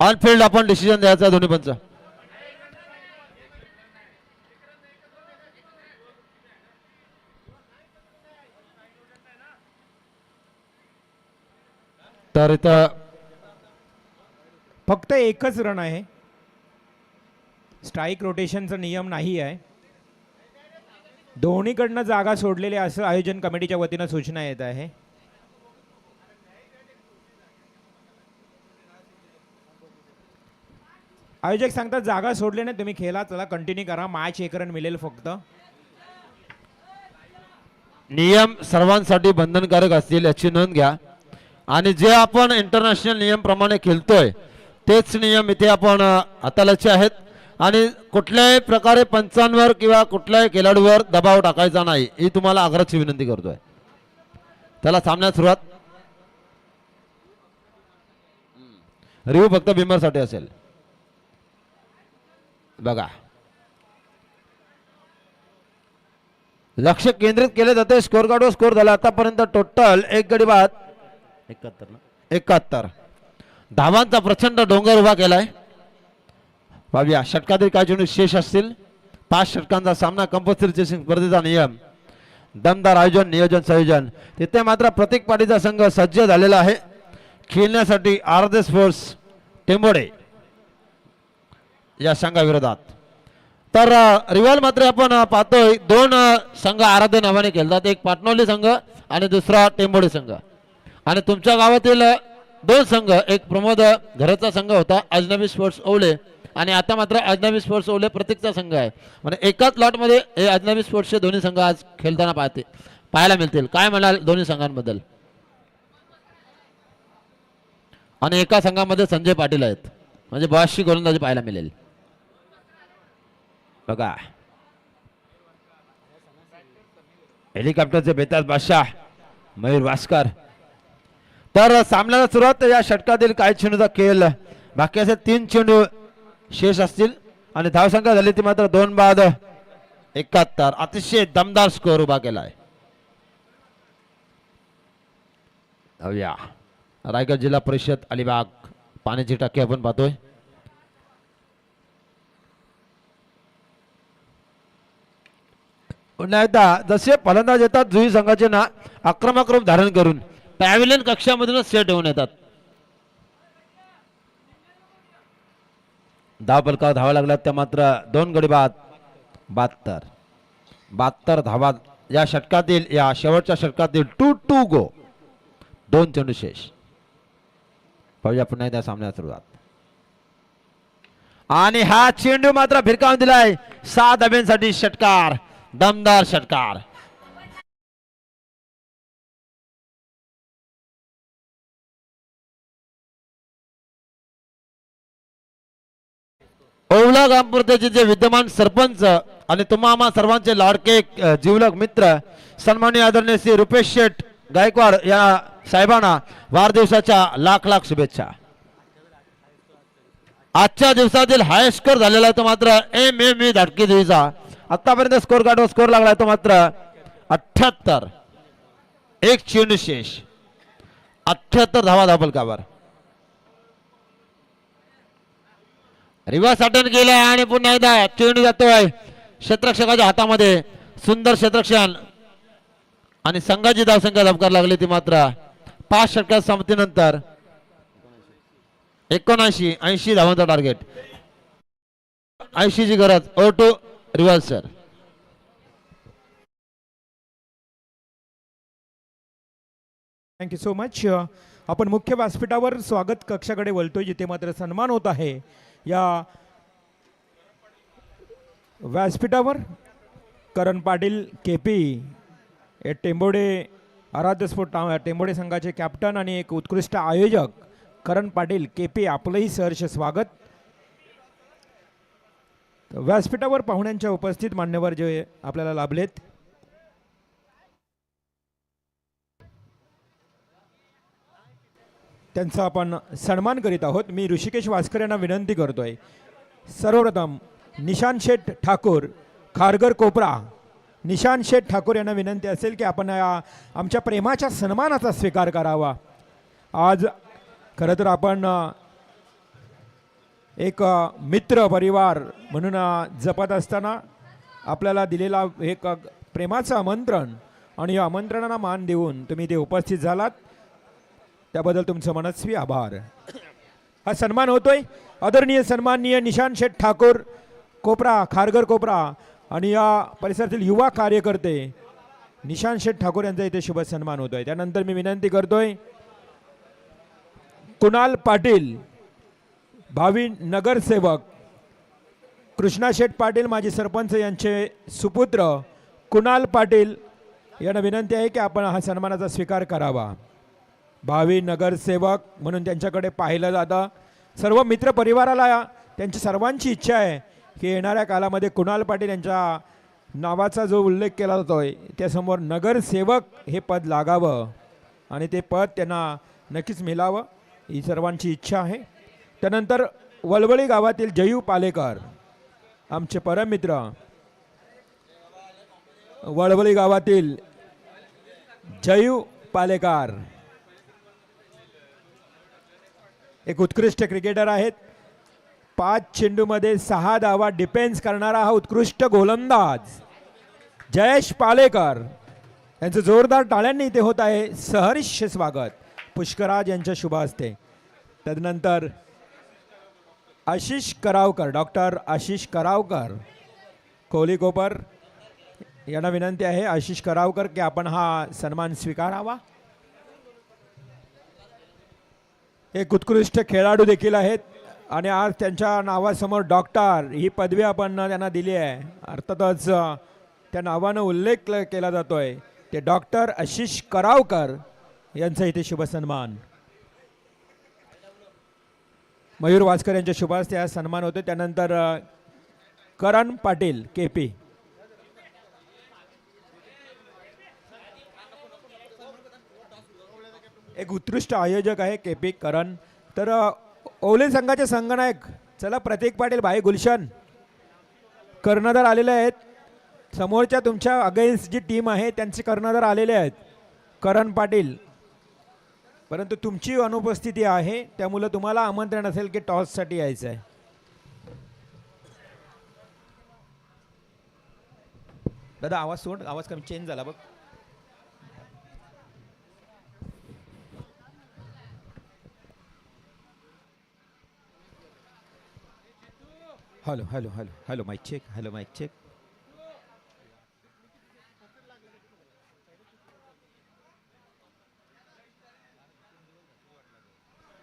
ऑन फील्ड आपण डिसिजन द्यायचा दोन्ही पंच. तर इथं फक्त एकच रन आहे. स्ट्राईक रोटेशनचा नियम नाही आहे. दोन्हीकडनं जागा सोडलेली असं आयोजन कमिटीच्या वतीनं सूचना येत आहे. आयोजक सांगतात जागा सोडल्याने तुम्ही खेळा, चला कंटिन्यू करा, मॅच एक रन मिळेल फक्त. नियम सर्वांसाठी बंधनकारक असतील याची नोंद घ्या. आणि जे आपण इंटरनॅशनल नियम प्रमाणे खेळतोय तेच नियम इथे आपण हाताळायचे आहेत. आणि कुठल्याही प्रकारे पंचांवर किंवा कुठल्याही खेळाडूवर दबाव टाकायचा नाही ही तुम्हाला आग्रहाची विनंती करतोय. त्याला सामन्यात सुरुवात. रिव्ह्यू फक्त बिमरसाठी असेल. बघा, लक्ष केंद्रित केले जाते. स्कोर कार्डवर स्कोर झाला आतापर्यंत टोटल एक गडी बाद 71 धावांचा प्रचंड डोंगर उभा केलाय. पाहूया षटकातील काय चेंडू शेष असतील. 5 षटकांचा सामना, कंपल्सरी चेसिंग स्पर्धेचा नियम, दमदार आयोजन, नियोजन, संयोजन. तिथे मात्र प्रतीक पाटीलचा संघ सज्ज झालेला आहे खेळण्यासाठी आराध्य स्पोर्ट्स टेंबोडे या संघाविरोधात. तर रिवाल मात्र आपण पाहतोय दोन संघ आराध्य नावाने खेळतात. एक पाटणवली संघ आणि दुसरा टेंबोडे संघ. आणि तुमच्या गावातील दोन संघ, एक प्रमोद घराचा संघ होता अजनबी स्पोर्ट्स ओवले, आणि आता मात्र अजनबी स्पोर्ट्स ओवले प्रतीकचा संघ आहे. म्हणजे एकाच लॉटमध्ये हे अजनबी स्पोर्ट्सचे दोन्ही संघ आज खेळताना पाहायला मिळतील. काय म्हणाल दोन्ही संघांबद्दल? आणि एका संघामध्ये संजय पाटील आहेत, म्हणजे 82 गोलंदाजी पाहायला मिळेल. बघा, हेलिकॉप्टरचे बेताज बादशाह मयूर भास्कर. तर सामन्याला सुरुवात. या षटकातील काय चेंडूचा खेळ, बाकी असे 3 चेंडू शेष असतील आणि धावसंख्या झाली ती मात्र 2 बाद 71. अतिशय दमदार स्कोर उभा केलाय. रायगड जिल्हा परिषद अलिबाग पाण्याची टाकी आपण पाहतोय. पुन्हा एकदा जसे फलंदाज येतात जुई संघाचे ना आक्रमक रूप धारण करून पॅव्हिलियन कक्षामधूनच सेट होऊन येतात. धाव फलकावर धावा लागल्या त्या मात्र 2 गडी बाद 72 धावा या षटकातील, या शेवटच्या षटकातील 2 गो, 2 चेंडू शेष. पाहूया पुन्हा एकदा सामन्याला सुरुवात. आणि हा चेंडू मात्र भिरकावून दिलाय 6 धाब्यांसाठी. षटकार, दमदार षटकार. ओवला ग्रामपंचायतीचे जे विद्यमान सरपंच आणि तुम्हा सर्वांचे लाडके जीवलग मित्र सन्माननीय आदरणीय श्री रुपेश शेठ गायकवाड या साहेबांना वाढदिवसाच्या लाख लाख शुभेच्छा. आजच्या दिवसातील हायस्ट स्कोर झालेला आहे तो मात्र एम धाटकी देवीचा. आतापर्यंत स्कोर कार्डवर स्कोर लागला तो मात्र 78. एक चेंडू शेष, 78 धावा धावफलकावर. रिव्हर्स अटेंड केला आणि पुन्हा एकदा चेंडू जातोय क्षेत्ररक्षकाच्या हातामध्ये. सुंदर क्षेत्ररक्षण आणि संघाची धावसंख्या धबकार लागली ती मात्र 5 षटकात संपतीनंतर 79-80 धावांचा टार्गेट. 80 ची गरज. O2 reverse sir. Thank you so much. आपण मुख्य व्यासपीठावर स्वागत कक्षाकडे वळतोय जिथे मात्र सन्मान होत आहे. या व्यासपीठावर करण पाटील KP हे टेंबोडे आराध्य स्पोर्ट टेंबोडे संघाचे कॅप्टन आणि एक उत्कृष्ट आयोजक करण पाटील KP आपलंही सहर्ष स्वागत. व्यासपीठावर पाहुण्यांच्या उपस्थित मान्यवर जे आपल्याला लाभलेत, त्यांचा आपण सन्मान करीत आहोत. मी ऋषिकेश वास्कर यांना विनंती करतोय, सर्वप्रथम निशांत शेठ ठाकूर खारघर कोपरा, निशांत शेठ ठाकूर यांना विनंती असेल की आपण आमच्या प्रेमाच्या सन्मानाचा स्वीकार करावा. आज खरं तर आपण एक मित्र परिवार म्हणून जपत असताना आपल्याला दिलेला एक प्रेमाचं आमंत्रण आणि या आमंत्रणाला मान देऊन तुम्ही इथे उपस्थित झालात त्याबद्दल तुमचं मनस्वी आभार. हा सन्मान होतोय आदरणीय सन्माननीय निशांत शेठ ठाकूर कोपरा खारघर कोपरा आणि या परिसरातील युवा कार्यकर्ते निशांत शेठ ठाकूर यांचा इथे शुभ सन्मान होतोय. त्यानंतर मी विनंती करतोय कुणाल पाटील भावी नगरसेवक, कृष्णा शेठ पाटील माजी सरपंच यांचे सुपुत्र कुणाल पाटील यांना विनंती आहे की आपण हा सन्मानाचा स्वीकार करावा. भावी नगरसेवक म्हणून त्यांच्याकडे पाहिलं जातं. सर्व मित्र परिवाराला त्यांची सर्वांची इच्छा आहे की येणाऱ्या काळामध्ये कुणाल पाटील यांच्या नावाचा जो उल्लेख केला जातोय त्यासमोर नगरसेवक हे पद लागावं आणि ते पद त्यांना नक्कीच मिळावं ही सर्वांची इच्छा आहे. त्यानंतर वळवळी गावातील जयू पालेकर आमचे परममित्र, वळवळी गावातील जयू पालेकर एक उत्कृष्ट क्रिकेटर आहेत. 5 चेंडूमध्ये 6 धावा डिफेन्स करणारा हा उत्कृष्ट गोलंदाज जयेश पालेकर यांचं जोरदार टाळ्यांनी इथे होत आहे सहर्ष स्वागत पुष्कराज यांच्या शुभ हस्ते. तदनंतर आशिष करावकर, डॉक्टर आशिष करावकर कोहलीकोपर यांना विनंती आहे आशिष करावकर की आपण हा सन्मान स्वीकारावा. एक उत्कृष्ट खेळाडू देखील आहेत आणि आज त्यांच्या नावासमोर डॉक्टर ही पदवी आपण त्यांना दिली आहे. अर्थातच त्या नावानं उल्लेख केला जातोय ते डॉक्टर आशिष करावकर यांचा इथे शुभ सन्मान. मयूर वास्कर यांच्या शुभ हस्ते हा सन्मान होतो. त्यानंतर करण पाटील केपी एक उत्कृष्ट आयोजक आहे केपी करण. तर ओले संघाचे संघनायक चला प्रतीक पाटील भाई गुलशन कर्णधार आलेले आहेत. समोरच्या तुमच्या अगेन्स्ट जी टीम आहे त्यांचे कर्णधार आलेले आहेत करण पाटील, परंतु तुमची अनुपस्थिती आहे त्यामुळे तुम्हाला आमंत्रण असेल की टॉससाठी यायचं आहे. दादा आवाज सोड, आवाज कमी चेंज झाला बघ. Hello hello hello hello mike check, hello mike check.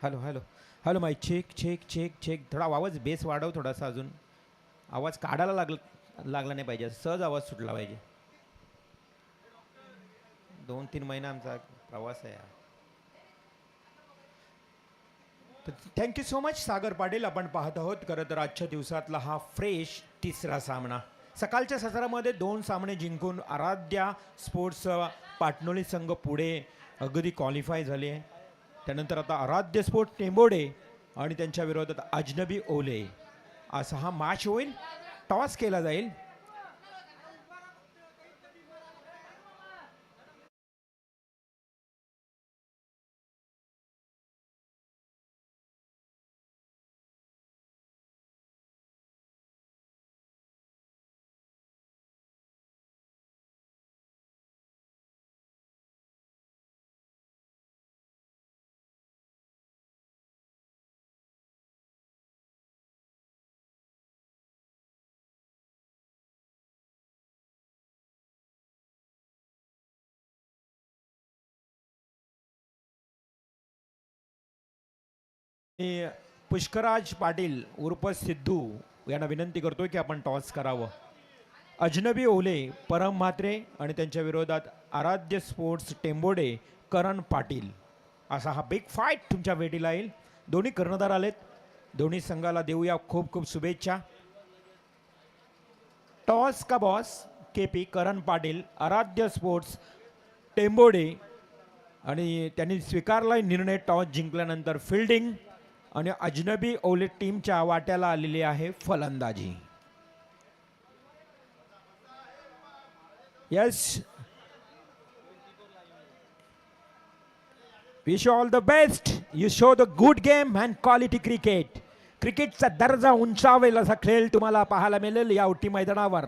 Hello hello hello mike check check check check. थोडा आवाज बेस वाढव थोडासा, अजून आवाज काढायला लागला नाही पाहिजे, सहज आवाज सुटला पाहिजे. 2-3 महिना आमचा प्रवास आहे. Thank you so much Sagar Patil. आपण पाहत आहोत खरं तर आजच्या दिवसातला हा फ्रेश तिसरा सामना. सकाळच्या सत्रामध्ये 2 सामने जिंकून आराध्या स्पोर्ट्स पाटणोली संघ पुढे अगदी क्वालिफाय झाले. त्यानंतर आता आराध्य स्पोर्ट टेंबोडे आणि त्यांच्या विरोधात अजनबी ओले असा हा मॅच होईल. टॉस केला जाईल. पुष्कराज पाटील उर्फ सिद्धू यांना विनंती करतोय की आपण टॉस करावं. अजनबी ओले परम म्हात्रे आणि त्यांच्या विरोधात आराध्य स्पोर्ट्स टेंबोडे करण पाटील असा हा बिग फाईट तुमच्या भेटीला येईल. दोन्ही कर्णधार आलेत. दोन्ही संघाला देऊया खूप खूप शुभेच्छा. टॉस का बॉस केपी करण पाटील, आराध्य स्पोर्ट्स टेंबोडे आणि त्यांनी स्वीकारला निर्णय टॉस जिंकल्यानंतर फिल्डिंग आणि अजनबी ओले टीमच्या वाट्याला आलेली आहे फलंदाजी. Yes, wish you all the best. You show the good game and quality cricket. क्रिकेटचा दर्जा उंचावेल असा खेळ तुम्हाला पाहायला मिळेल या उटी मैदानावर.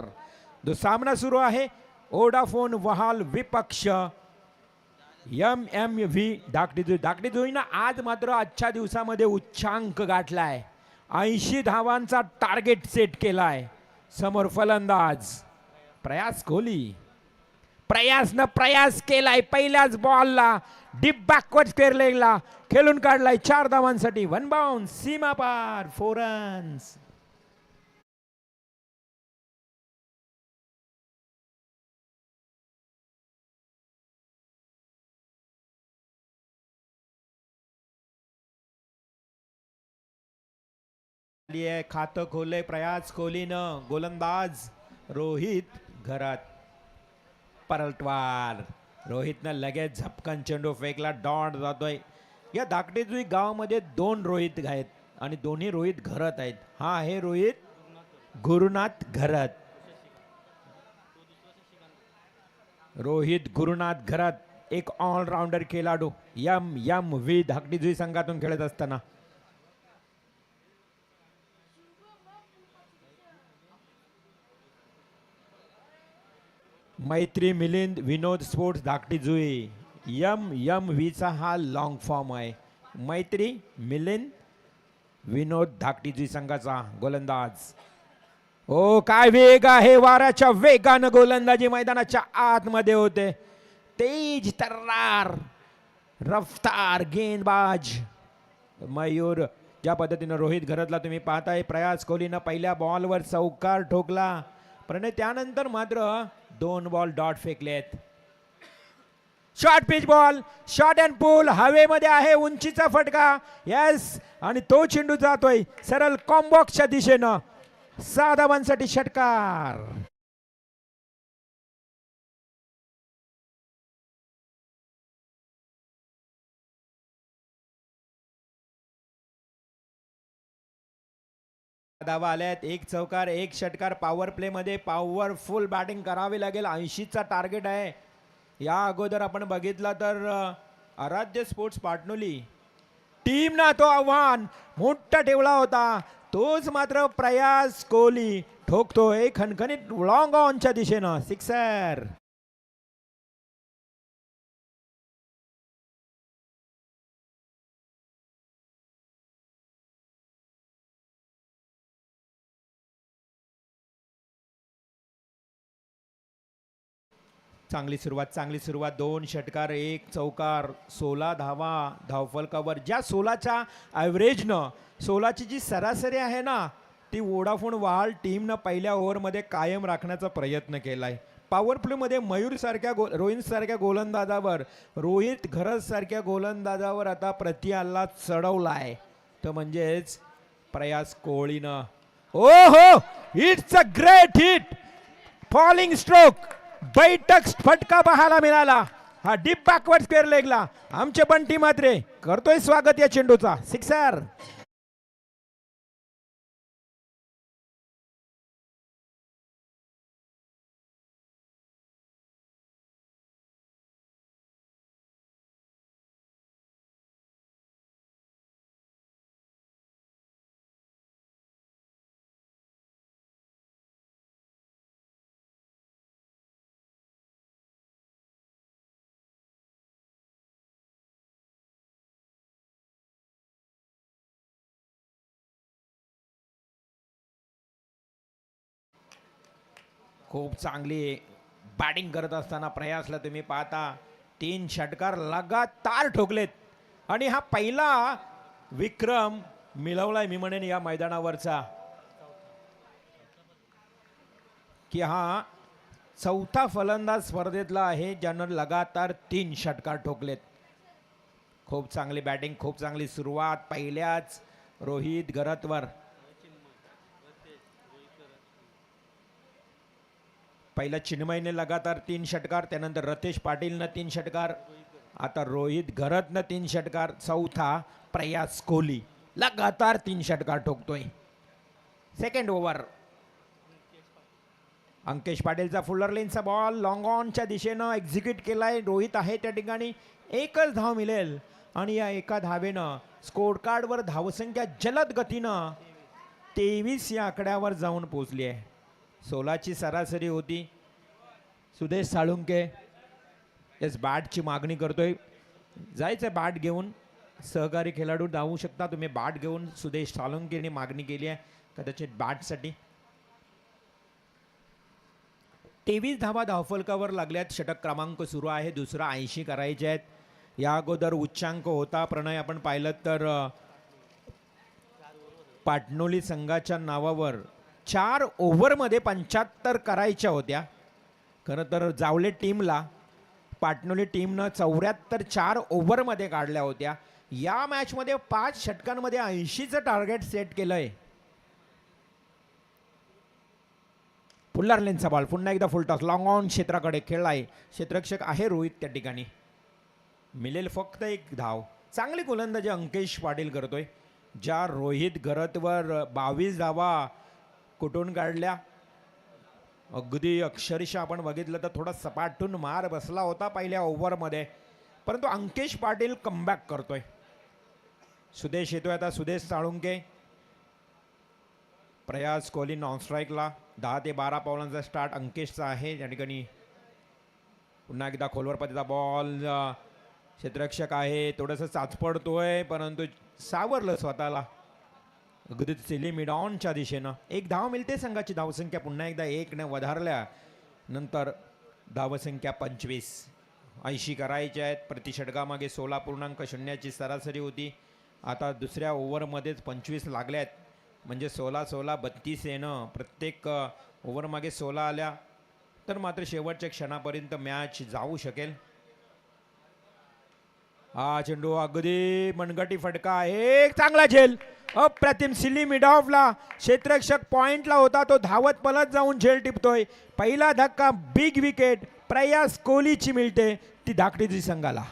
जो सामना सुरू आहे ओडाफोन वहाल विपक्ष MMV धाकटीजुई. धाकटीजुईनं आज मात्र आजच्या दिवसामध्ये उच्चांक गाठलाय. 80 धावांचा टार्गेट सेट केलाय. समोर फलंदाज प्रयास कोहली. प्रयासनं प्रयास केलाय. पहिल्याच बॉलला डीप बॅकवर्ड स्क्वेअर लेगला खेळून काढलाय 4 धावांसाठी. 1 बाउन्स, सीमा पार, 4 रन्स. खातं खोलले प्रयास कोहलीनं. गोलंदाज रोहित घरात. परतवार. रोहितनं लगेच झपकन चेंडू फेकला. डॉट जातोय. या धाकटेजुई गावामध्ये 2 रोहित आहेत आणि दोन्ही रोहित घरत आहेत. हा आहे रोहित गुरुनाथ घरत. रोहित गुरुनाथ घरत एक ऑलराऊंडर खेळाडू. MMV धाकटीजुई संघातून खेळत असताना. मैत्री मिलिंद विनोद स्पोर्ट्स धाकटीजुई. MMV चा हा लॉंग फॉर्म आहे. मैत्री मिलिंद विनोद धाकटीजुई संघाचा गोलंदाज. ओ काय वेग आहे. वाऱ्याच्या वेगानं गोलंदाजी मैदानाच्या आतमध्ये होते. तेज तर्रार रफ्तार गेंदबाज मयूर. ज्या पद्धतीनं रोहित घरतला तुम्ही पाहताय. प्रयास कोहलीनं पहिल्या बॉलवर चौकार ठोकला पण त्यानंतर मात्र 2 बॉल डॉट फेकलेत. Short pitch ball, short and pull हवेमध्ये आहे. उंचीचा फटका. यस, आणि तो चेंडू जातोय सरळ कॉम्बॉक्सच्या दिशेनं. 6 धावांसाठी षटकार. धावा आल्यात. 1 चौकार 1 षटकार. पॉवर प्ले मध्ये पॉवरफुल बॅटिंग करावी लागेल. 80चा टार्गेट आहे. या अगोदर आपण बघितला तर आराध्य स्पोर्ट्स पाटणोली टीमना तो आव्हान मोठा ठेवला होता. तोच मात्र प्रयास कोहली ठोकतोय खणखणीत लॉंग ऑनच्या दिशेनं. सिक्सर. चांगली सुरुवात 2 षटकार 1 चौकार 16 धावा धावफलकावर. ज्या 16च्या ॲव्हरेजनं 16ची जी सरासरी आहे ना ती वोडाफोन वहाल टीमनं पहिल्या ओव्हरमध्ये कायम राखण्याचा प्रयत्न केलाय. पॉवर प्लेमध्ये मयूर सारख्या रोहित सारख्या गोलंदाजावर रोहित घरत सारख्या गोलंदाजावर आता प्रति हल्ला चढवलाय. तर म्हणजेच प्रयास कोहलीनं. ओ हो, it's a great hit. Falling stroke बैठक फटका पाहायला मिळाला. हा डीप बॅकवर्ड स्क्वेअर लेगला. आमचे बंटी मात्रे करतोय स्वागत या चेंडूचा. सिक्सर. खूप चांगली बॅटिंग करत असताना प्रयासला तुम्ही पाहता 3 षटकार लगातार ठोकलेत आणि हा पहिला विक्रम मिळवलाय मी म्हणेन या मैदानावरचा की हा 4था फलंदाज स्पर्धेतला आहे ज्यानं लगातार 3 षटकार ठोकलेत. खूप चांगली बॅटिंग, खूप चांगली सुरुवात पहिल्याच रोहित घरतवर. पहिला चिन्मयने लगातार 3 षटकार, त्यानंतर रतेश पाटीलनं 3 षटकार आता रोहित घरतनं 3 षटकार, चौथा प्रयास कोहली लगातार 3 षटकार ठोकतोय. Second over. अंकेश पाटीलचा फुलर लेनचा बॉल लॉंग ऑनच्या दिशेनं एक्झिक्यूट केलाय. रोहित आहे त्या ठिकाणी, एकच धाव मिळेल आणि या एका धावेनं स्कोर कार्डवर धावसंख्या जलद गतीनं 23 या आकड्यावर जाऊन पोहोचली आहे. 16ची सरासरी होती. सुदेश साळुंके येस बॅटची मागणी करतोय. जायचं बॅट घेऊन, सहकारी खेळाडू धावू शकता तुम्ही बॅट घेऊन. सुदेश साळुंकेने मागणी केली आहे कदाचित बॅटसाठी. 23 धावा धावफलकावर लागल्यात. षटक क्रमांक सुरू आहे. दुसरा 80 करायचे आहेत. या अगोदर उच्चांक होता प्रणय, आपण पाहिलं तर पाटणोली संघाच्या नावावर 4 ओव्हरमध्ये 75 करायच्या होत्या. खरं तर जावले टीमला, पाटणोली टीमनं 74 4 ओव्हरमध्ये काढल्या होत्या. या मॅचमध्ये 5 षटकांमध्ये 80चं टार्गेट सेट केलंय. फुल्लर लेनचा बॉल पुन्हा एकदा फुलटॉस लॉंग ऑन क्षेत्राकडे खेळलाय. क्षेत्ररक्षक आहे रोहित त्या ठिकाणी. मिळेल फक्त एक धाव. चांगली गोलंदाजी अंकेश पाटील करतोय. ज्या रोहित घरतवर 22 धावा कुठून काढल्या, अगदी अक्षरशः आपण बघितलं तर थोडा सपाटून मार बसला होता पहिल्या ओव्हरमध्ये, परंतु अंकेश पाटील कमबॅक करतोय. सुदेश येतोय आता. सुदेश साळुंके. प्रयास कोहली नॉन स्ट्राईकला. 10 ते 12 पावलांचा स्टार्ट अंकेशचा आहे या ठिकाणी. पुन्हा एकदा खोलवर पतीचा बॉल. क्षेत्ररक्षक आहे, थोडंसं चाचपडतोय परंतु सावरलं स्वतःला. अगदी सिली मिड ऑनच्या दिशेनं एक धाव मिळते. संघाची धावसंख्या पुन्हा एकदा 1 ने वधारल्या नंतर धावसंख्या 25. 80 करायच्या आहेत. प्रति षटकामागे 16.0ची सरासरी होती. आता दुसऱ्या ओव्हरमध्येच 25 लागल्यात, म्हणजे 16-16 32 येणं. प्रत्येक ओव्हरमागे 16 आल्या तर मात्र शेवटच्या क्षणापर्यंत मॅच जाऊ शकेल. हा चेंडू अगदी मनगटी फटका. एक चांगला झेल, अप्रतिम सिली मिड ऑफला. क्षेत्ररक्षक पॉइंटला होता, तो धावत पलत जाऊन झेल टिपतोय. पहिला धक्का, बिग विकेट प्रयास कोहलीची मिळते, ती धाकटीची संघाला.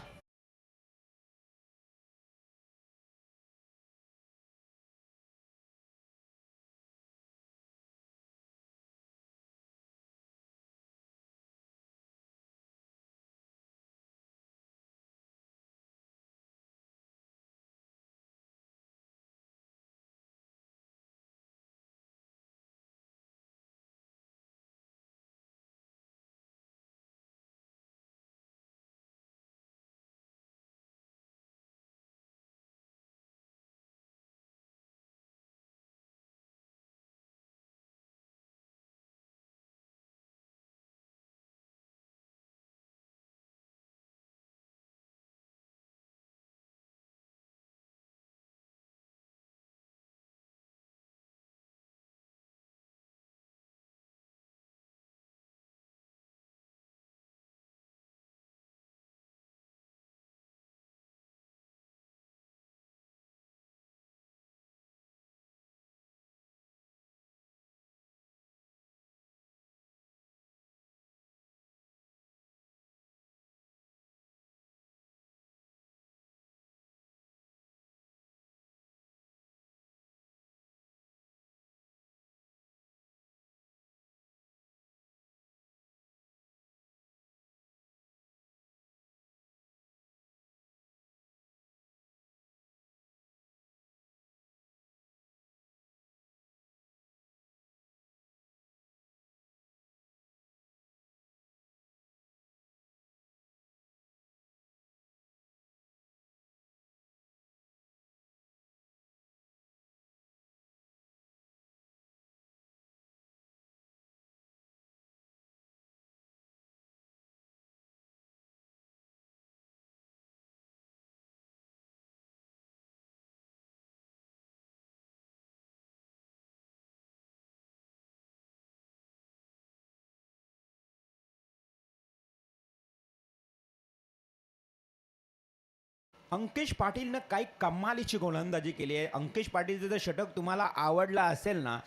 अंकेश पाटीलनं काही कमालीची गोलंदाजी केली आहे. अंकेश पाटीलचं जर षटक तुम्हाला आवडला असेल ना,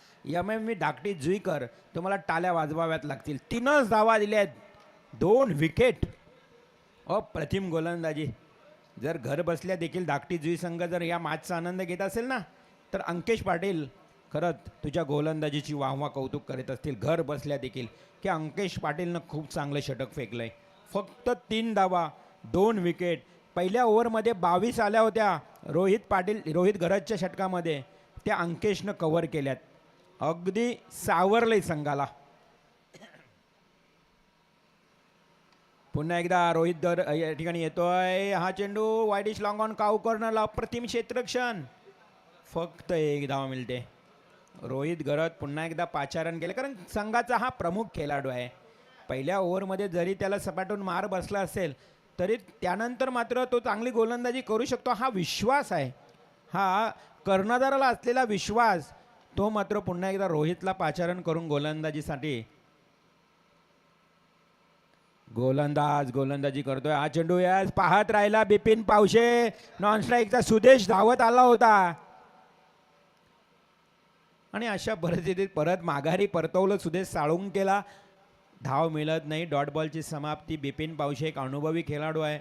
मी धाकटी जुईकर तुम्हाला टाळ्या वाजवाव्यात लागतील. 3च धावा दिल्या आहेत, 2 विकेट. अप्रतिम गोलंदाजी. जर घर बसल्या देखील धाकटी जुई संघ जर या मॅचचा आनंद घेत असेल ना, तर अंकेश पाटील खरंच तुझ्या गोलंदाजीची वाहवा कौतुक करीत असतील घर बसल्या देखील, की अंकेश पाटीलनं खूप चांगलं षटक फेकलंय. फक्त 3 धावा 2 विकेट. पहिल्या ओव्हरमध्ये 22 आल्या होत्या रोहित घरतच्या षटकामध्ये, त्या अंकेशनं कव्हर केल्यात. अगदी सावरलंय संघाला. पुन्हा एकदा रोहित या ठिकाणी येतोय. हा चेंडू वाईडिश लॉंग ऑन काऊ कॉर्नरला अप्रतिम क्षेत्ररक्षण. फक्त 1 धाव मिळते. रोहित घरत पुन्हा एकदा पाचारण केले, कारण संघाचा हा प्रमुख खेळाडू आहे. पहिल्या ओव्हरमध्ये जरी त्याला सपाटून मार बसला असेल तरी त्यानंतर मात्र तो चांगली गोलंदाजी करू शकतो. हा विश्वास आहे, हा कर्णधाराला असलेला विश्वास, तो मात्र पुन्हा एकदा रोहितला पाचारण करून गोलंदाजीसाठी गोलंदाजी करतोय. हा चेंडू यास पाहत राहिला बिपिन पावशे. नॉन स्ट्राईकचा सुदेश धावत आला होता आणि अशा परिस्थितीत परत माघारी परतवलं सुदेश साळुंकेला. धाव मिळत नाही. डॉट बॉलची समाप्ती. बिपिन पावशे एक अनुभवी खेळाडू आहे,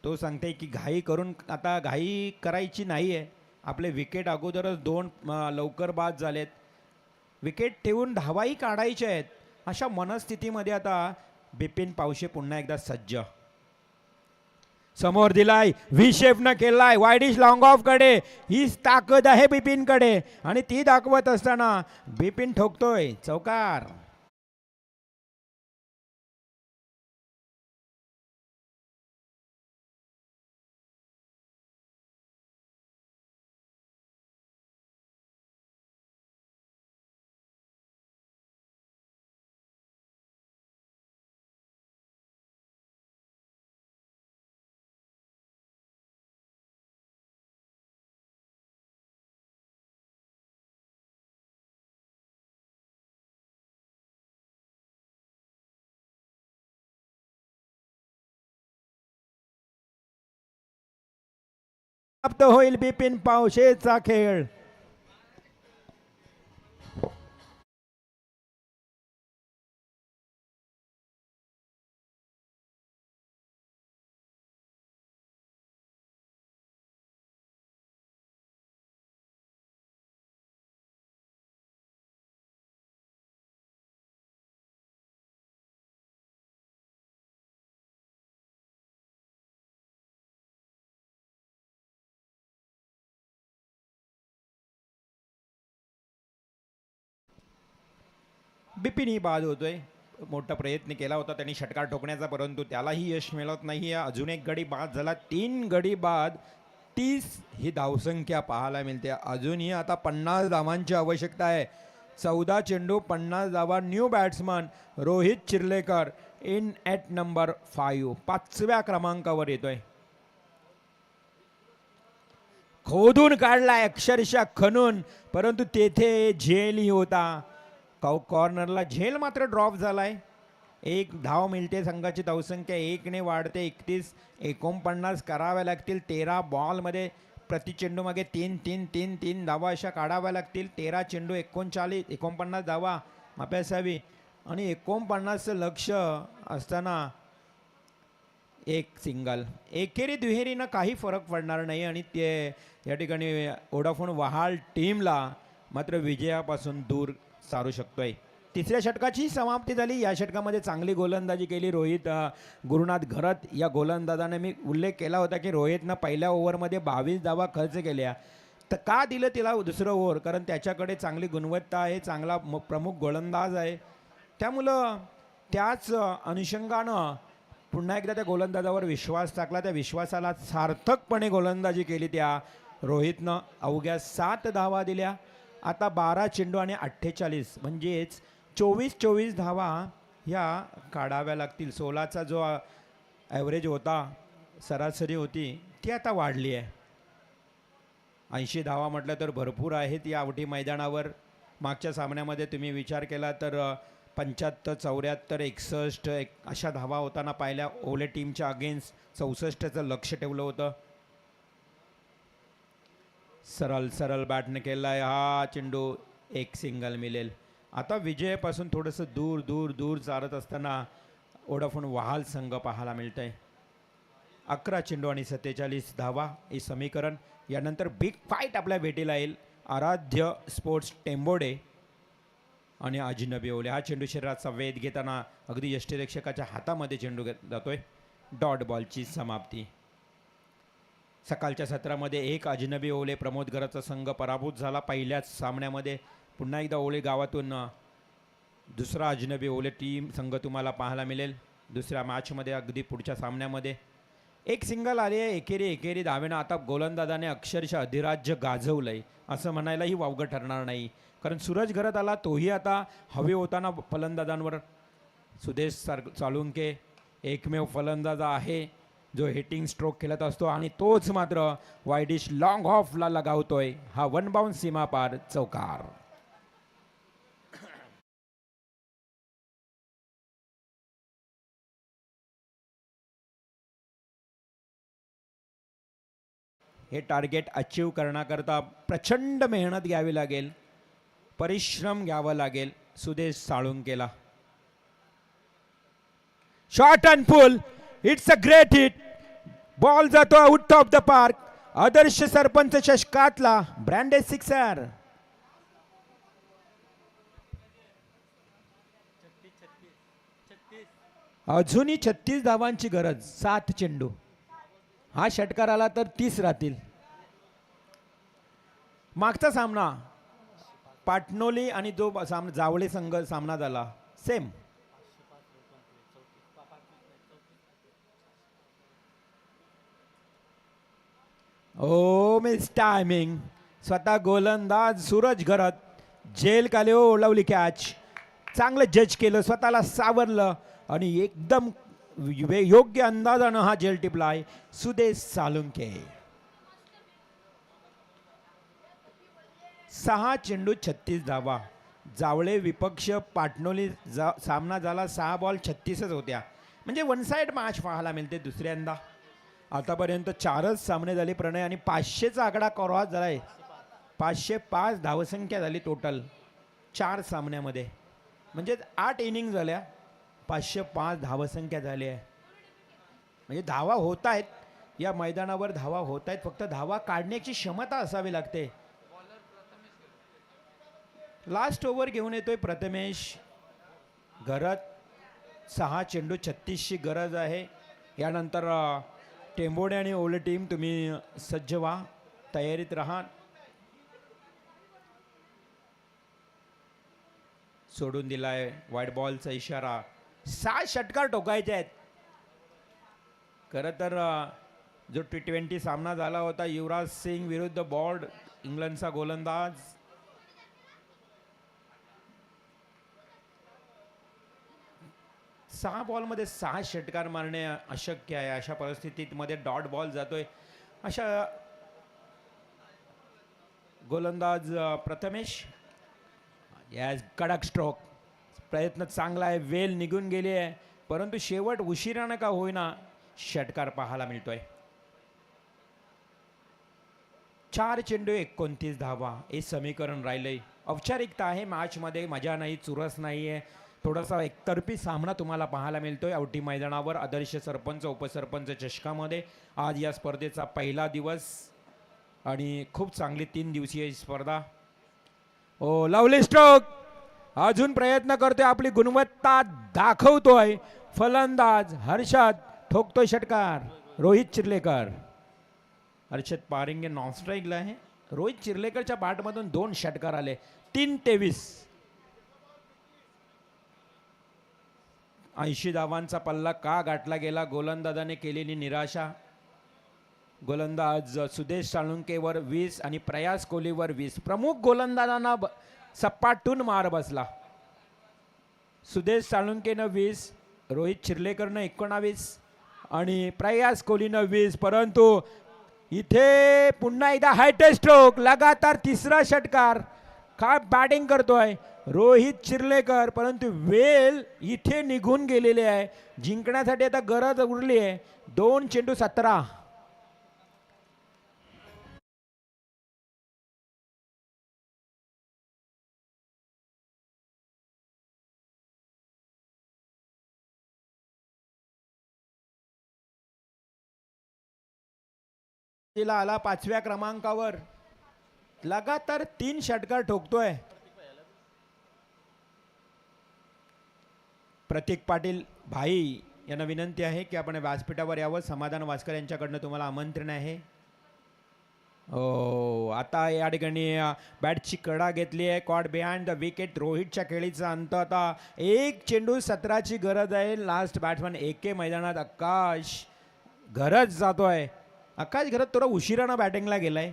तो सांगते की घाई करून आता घाई करायची नाही आहे. आपले विकेट अगोदरच 2 लवकर बाद झालेत. विकेट ठेवून धावाही काढायच्या आहेत. अशा मनस्थितीमध्ये आता बिपिन पावशे पुन्हा एकदा सज्ज. समोर दिलाय, व्ही शेपनं केलाय वाईडिश लॉंग ऑफ कडे. हीच ताकद आहे बिपिन कडे आणि ती दाखवत असताना बिपिन ठोकतोय चौकार. समाप्त होईल बिपिन पावशेचा खेळ. बिपिन ही बाद होतोय. मोठा प्रयत्न केला होता त्यांनी षटकार ठोकण्याचा, परंतु त्यालाही यश मिळत नाही. अजून एक गडी बाद झाला. 3 गडी बाद, 30 ही धावसंख्या पाहायला मिळते. अजूनही आता 50 धावांची आवश्यकता आहे. 14 चेंडू 50 धावा. New batsman Rohit Chirlekar in at number 5, 5व्या क्रमांकावर येतोय. खोदून काढलाय अक्षरशः खणून, परंतु तेथे झेलही होता. कॉर्नरला झेल मात्र ड्रॉप झालाय. 1 धाव मिळते. संघाची धावसंख्या 1 ने वाढते. 31-49 कराव्या लागतील. 13 बॉलमध्ये प्रति चेंडू मागे 3 धावा अशा काढाव्या लागतील. 13 चेंडू 49 धावा मापे असावी आणि 49चं लक्ष असताना 1 सिंगल. एकेरी दुहेरीनं काही फरक पडणार नाही आणि ते या ठिकाणी वोडाफोन वहाल टीमला मात्र विजयापासून दूर सारू शकतोय. 3ऱ्या षटकाची समाप्ती झाली. या षटकामध्ये चांगली गोलंदाजी केली रोहित गुरुनाथ घरत या गोलंदाजाने. मी उल्लेख केला होता की रोहितनं पहिल्या ओव्हरमध्ये 22 धावा खर्च केल्या. तर का दिलं तिला दुसरं ओव्हर? कारण त्याच्याकडे चांगली गुणवत्ता आहे, चांगला प्रमुख गोलंदाज आहे. त्यामुळं त्याच अनुषंगानं पुन्हा एकदा त्या गोलंदाजावर विश्वास टाकला. त्या विश्वासाला सार्थकपणे गोलंदाजी केली त्या रोहितनं. अवघ्या 7 धावा दिल्या. आता 12 चेंडू आणि 48 म्हणजेच 24 धावा ह्या काढाव्या लागतील. 16चा जो ॲव्हरेज होता, सरासरी होती, ती आता वाढली आहे. 80 धावा म्हटलं तर भरपूर आहेत या अवटी मैदानावर. मागच्या सामन्यामध्ये तुम्ही विचार केला तर 75, 74, 61 अशा धावा होताना पाहिल्या. ओले टीमच्या अगेन्स्ट 64चं लक्ष ठेवलं होतं. सरळ बॅटने केलाय. हा चेंडू 1 सिंगल मिळेल. आता विजयापासून थोडंसं दूर चालत असताना वोडाफोन वहाल संघ पाहायला मिळत आहे. 11 चेंडू आणि 47 धावा हे समीकरण. यानंतर बिग फाईट आपल्या भेटीला येईल. आराध्य स्पोर्ट्स टेंबोडे आणि अजिनबी ओले. हा चेंडू शरीराचा वेध घेताना अगदी यष्टीरक्षकाच्या हातामध्ये चेंडू जातोय. डॉट बॉलची समाप्ती. सकाळच्या सत्रामध्ये एक अजिनबी ओले प्रमोद गरजचा संघ पराभूत झाला. पहिल्याच सामन्यामध्ये पुन्हा एकदा ओले गावातून दुसरा अजिनबी ओले टीम संघ तुम्हाला पाहायला मिळेल. दुसऱ्या मॅचमध्ये अगदी पुढच्या सामन्यामध्ये एक सिंगल आली आहे. एकेरी धावेनं आता गोलंदाजाने अक्षरशः अधिराज्य गाजवलंय असं म्हणायलाही वावगं ठरणार नाही. कारण सूरज घरात आला, तोही आता हवे होताना फलंदाजांवर. सुदेश साळुंके एकमेव फलंदाज आहे जो हिटिंग स्ट्रोक खेळत असतो आणि तोच मात्र वायडिश लॉंग ऑफला लगावतोय. हा वन बाउंड सीमा पार चौकार. हे टार्गेट अचीव करण्याकरता प्रचंड मेहनत घ्यावी लागेल, परिश्रम घ्यावा लागेल सुदेश साळुंकेला. Shot and pull. It's a great hit. Ball जातो out of the park. Adarsh Sarpanch षटकातला ब्रँडेड सिक्सर. अजूनही 36 धावांची गरज. 7 चेंडू. हा षटकार आला तर 30 राहतील. मागचा सामना पाटणोली आणि जो जावळे संघ सामना झाला सेम. ओ मिस टायमिंग. स्वतः गोलंदाज सूरज घरत जेल खाली ओढवली कॅच. चांगलं जज केलं, स्वतःला सावरलं आणि एकदम योग्य अंदाजानं हा जेल टिपलाय सुदेश साळुंके. 6 चेंडू 36 धावा. जावळे विपक्ष पाटणोली सामना झाला 6 बॉल 36च होत्या. म्हणजे वन साइड मॅच पाहायला मिळते दुसऱ्यांदा. आतापर्यंत 4च सामने झाले प्रणय आणि 500चा आकडा क्रॉस झालाय. 505 धावसंख्या झाली टोटल 4 सामन्यामध्ये. म्हणजे 8 इनिंग झाल्या, 505 धावसंख्या झाली आहे. म्हणजे धावा होत आहेत या मैदानावर, धावा होत आहेत. फक्त धावा काढण्याची क्षमता असावी लागते. लास्ट ओव्हर घेऊन येतोय प्रथमेश घरत. 6 चेंडू 36ची गरज आहे. यानंतर टेंबोडे आणि ओले टीम तुम्ही सज्ज व्हा, तयारीत राहा. सोडून दिलाय वाईट बॉलचा इशारा. 6 षटकार ठोकायचे आहेत. खरं तर जो T20 सामना झाला होता युवराज सिंग विरुद्ध बॉर्ड, इंग्लंडचा गोलंदाज, 6 बॉलमध्ये 6 षटकार मारणे अशक्य आहे. अशा परिस्थितीत मध्ये डॉट बॉल जातोय. अशा गोलंदाज प्रथमेश याज कडक स्ट्रोक. प्रयत्न चांगला आहे, वेल निघून गेली आहे, परंतु शेवट उशिरानं का होईना षटकार पाहायला मिळतोय. 4 चेंडू 29 धावा हे समीकरण राहिलंय. औपचारिकता आहे मॅचमध्ये, मजा नाही, चुरस नाही आहे. थोडासा एकतर्फी सामना तुम्हाला पाहायला मिळतोय औटी मैदानावर. आदर्श सरपंच उपसरपंच चषकामध्ये आज या स्पर्धेचा पहिला दिवस आणि खूप चांगली 3 दिवसीय स्पर्धा. Oh lovely stroke. अजून प्रयत्न करतोय, आपली गुणवत्ता दाखवतोय फलंदाज हर्षद. ठोकतोय षटकार रोहित चिर्लेकर. हर्षद पारिंगे नॉन स्ट्राईकला आहे. रोहित चिर्लेकरच्या बॅटमधून 2 षटकार आले. 3-23. 80 धावांचा पल्ला का गाठला गेला. गोलंदाजाने केलेली निराशा. गोलंदाज सुदेश साळुंकेवर 20 आणि प्रयास कोहलीवर 20. प्रमुख गोलंदाजांना सपाटून मार बसला. सुदेश साळुंकेनं 20, रोहित चिर्लेकरनं 19 आणि प्रयास कोहलीनं 20. परंतु इथे पुन्हा एकदा हायटेस्ट स्ट्रोक. लगातार 3रा षटकार. काय बॅटिंग करतोय रोहित चिर्लेकर, परंतु वेल इथे निघून गेलेले आहे. जिंकण्यासाठी आता गरज उरली आहे. 2 चेंडू 17. तिला आला 5व्या क्रमांकावर, लगातार 3 षटकार ठोकतोय. प्रतीक पाटील भाई यांना विनंती आहे की आपण व्यासपीठावर यावं. समाधान वास्कर यांच्याकडनं तुम्हाला आमंत्रण आहे. हो, आता या ठिकाणी बॅटची कडा घेतली आहे. Caught behind the wicket. रोहितच्या खेळीचा अंत. आता एक चेंडू 17ची गरज आहे. लास्ट बॅट्समन एके मैदानात आकाश घरच जातोय. आकाश घरत थोडा उशिरानं बॅटिंगला गेलाय.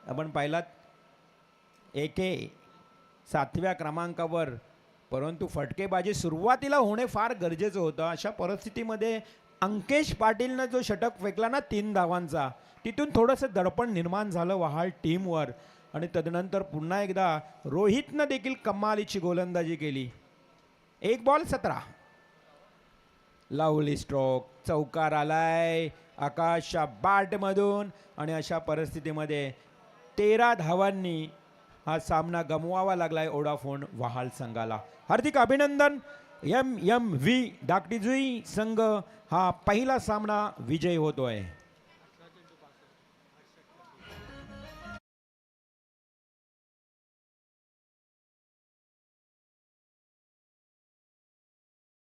आपण पाहिलात एके 7व्या क्रमांकावर, परंतु फटकेबाजी सुरुवातीला होणे फार गरजेचं होतं. अशा परिस्थितीमध्ये अंकेश पाटीलनं जो षटक फेकला ना 3 धावांचा, तिथून थोडंसं दडपण निर्माण झालं वहाल टीमवर. आणि तदनंतर पुन्हा एकदा रोहितनं देखील कमालीची गोलंदाजी केली. 1 बॉल 17. लावली स्ट्रोक. चौकार आलाय आकाशच्या बॅटमधून. आणि अशा परिस्थितीमध्ये 13 धावांनी हा सामना गमवावा लागलाय ओडाफोन वहाल संघाला. हार्दिक अभिनंदन. MMV दाकटीजुई संघ हा पहिला सामना विजयी होतोय.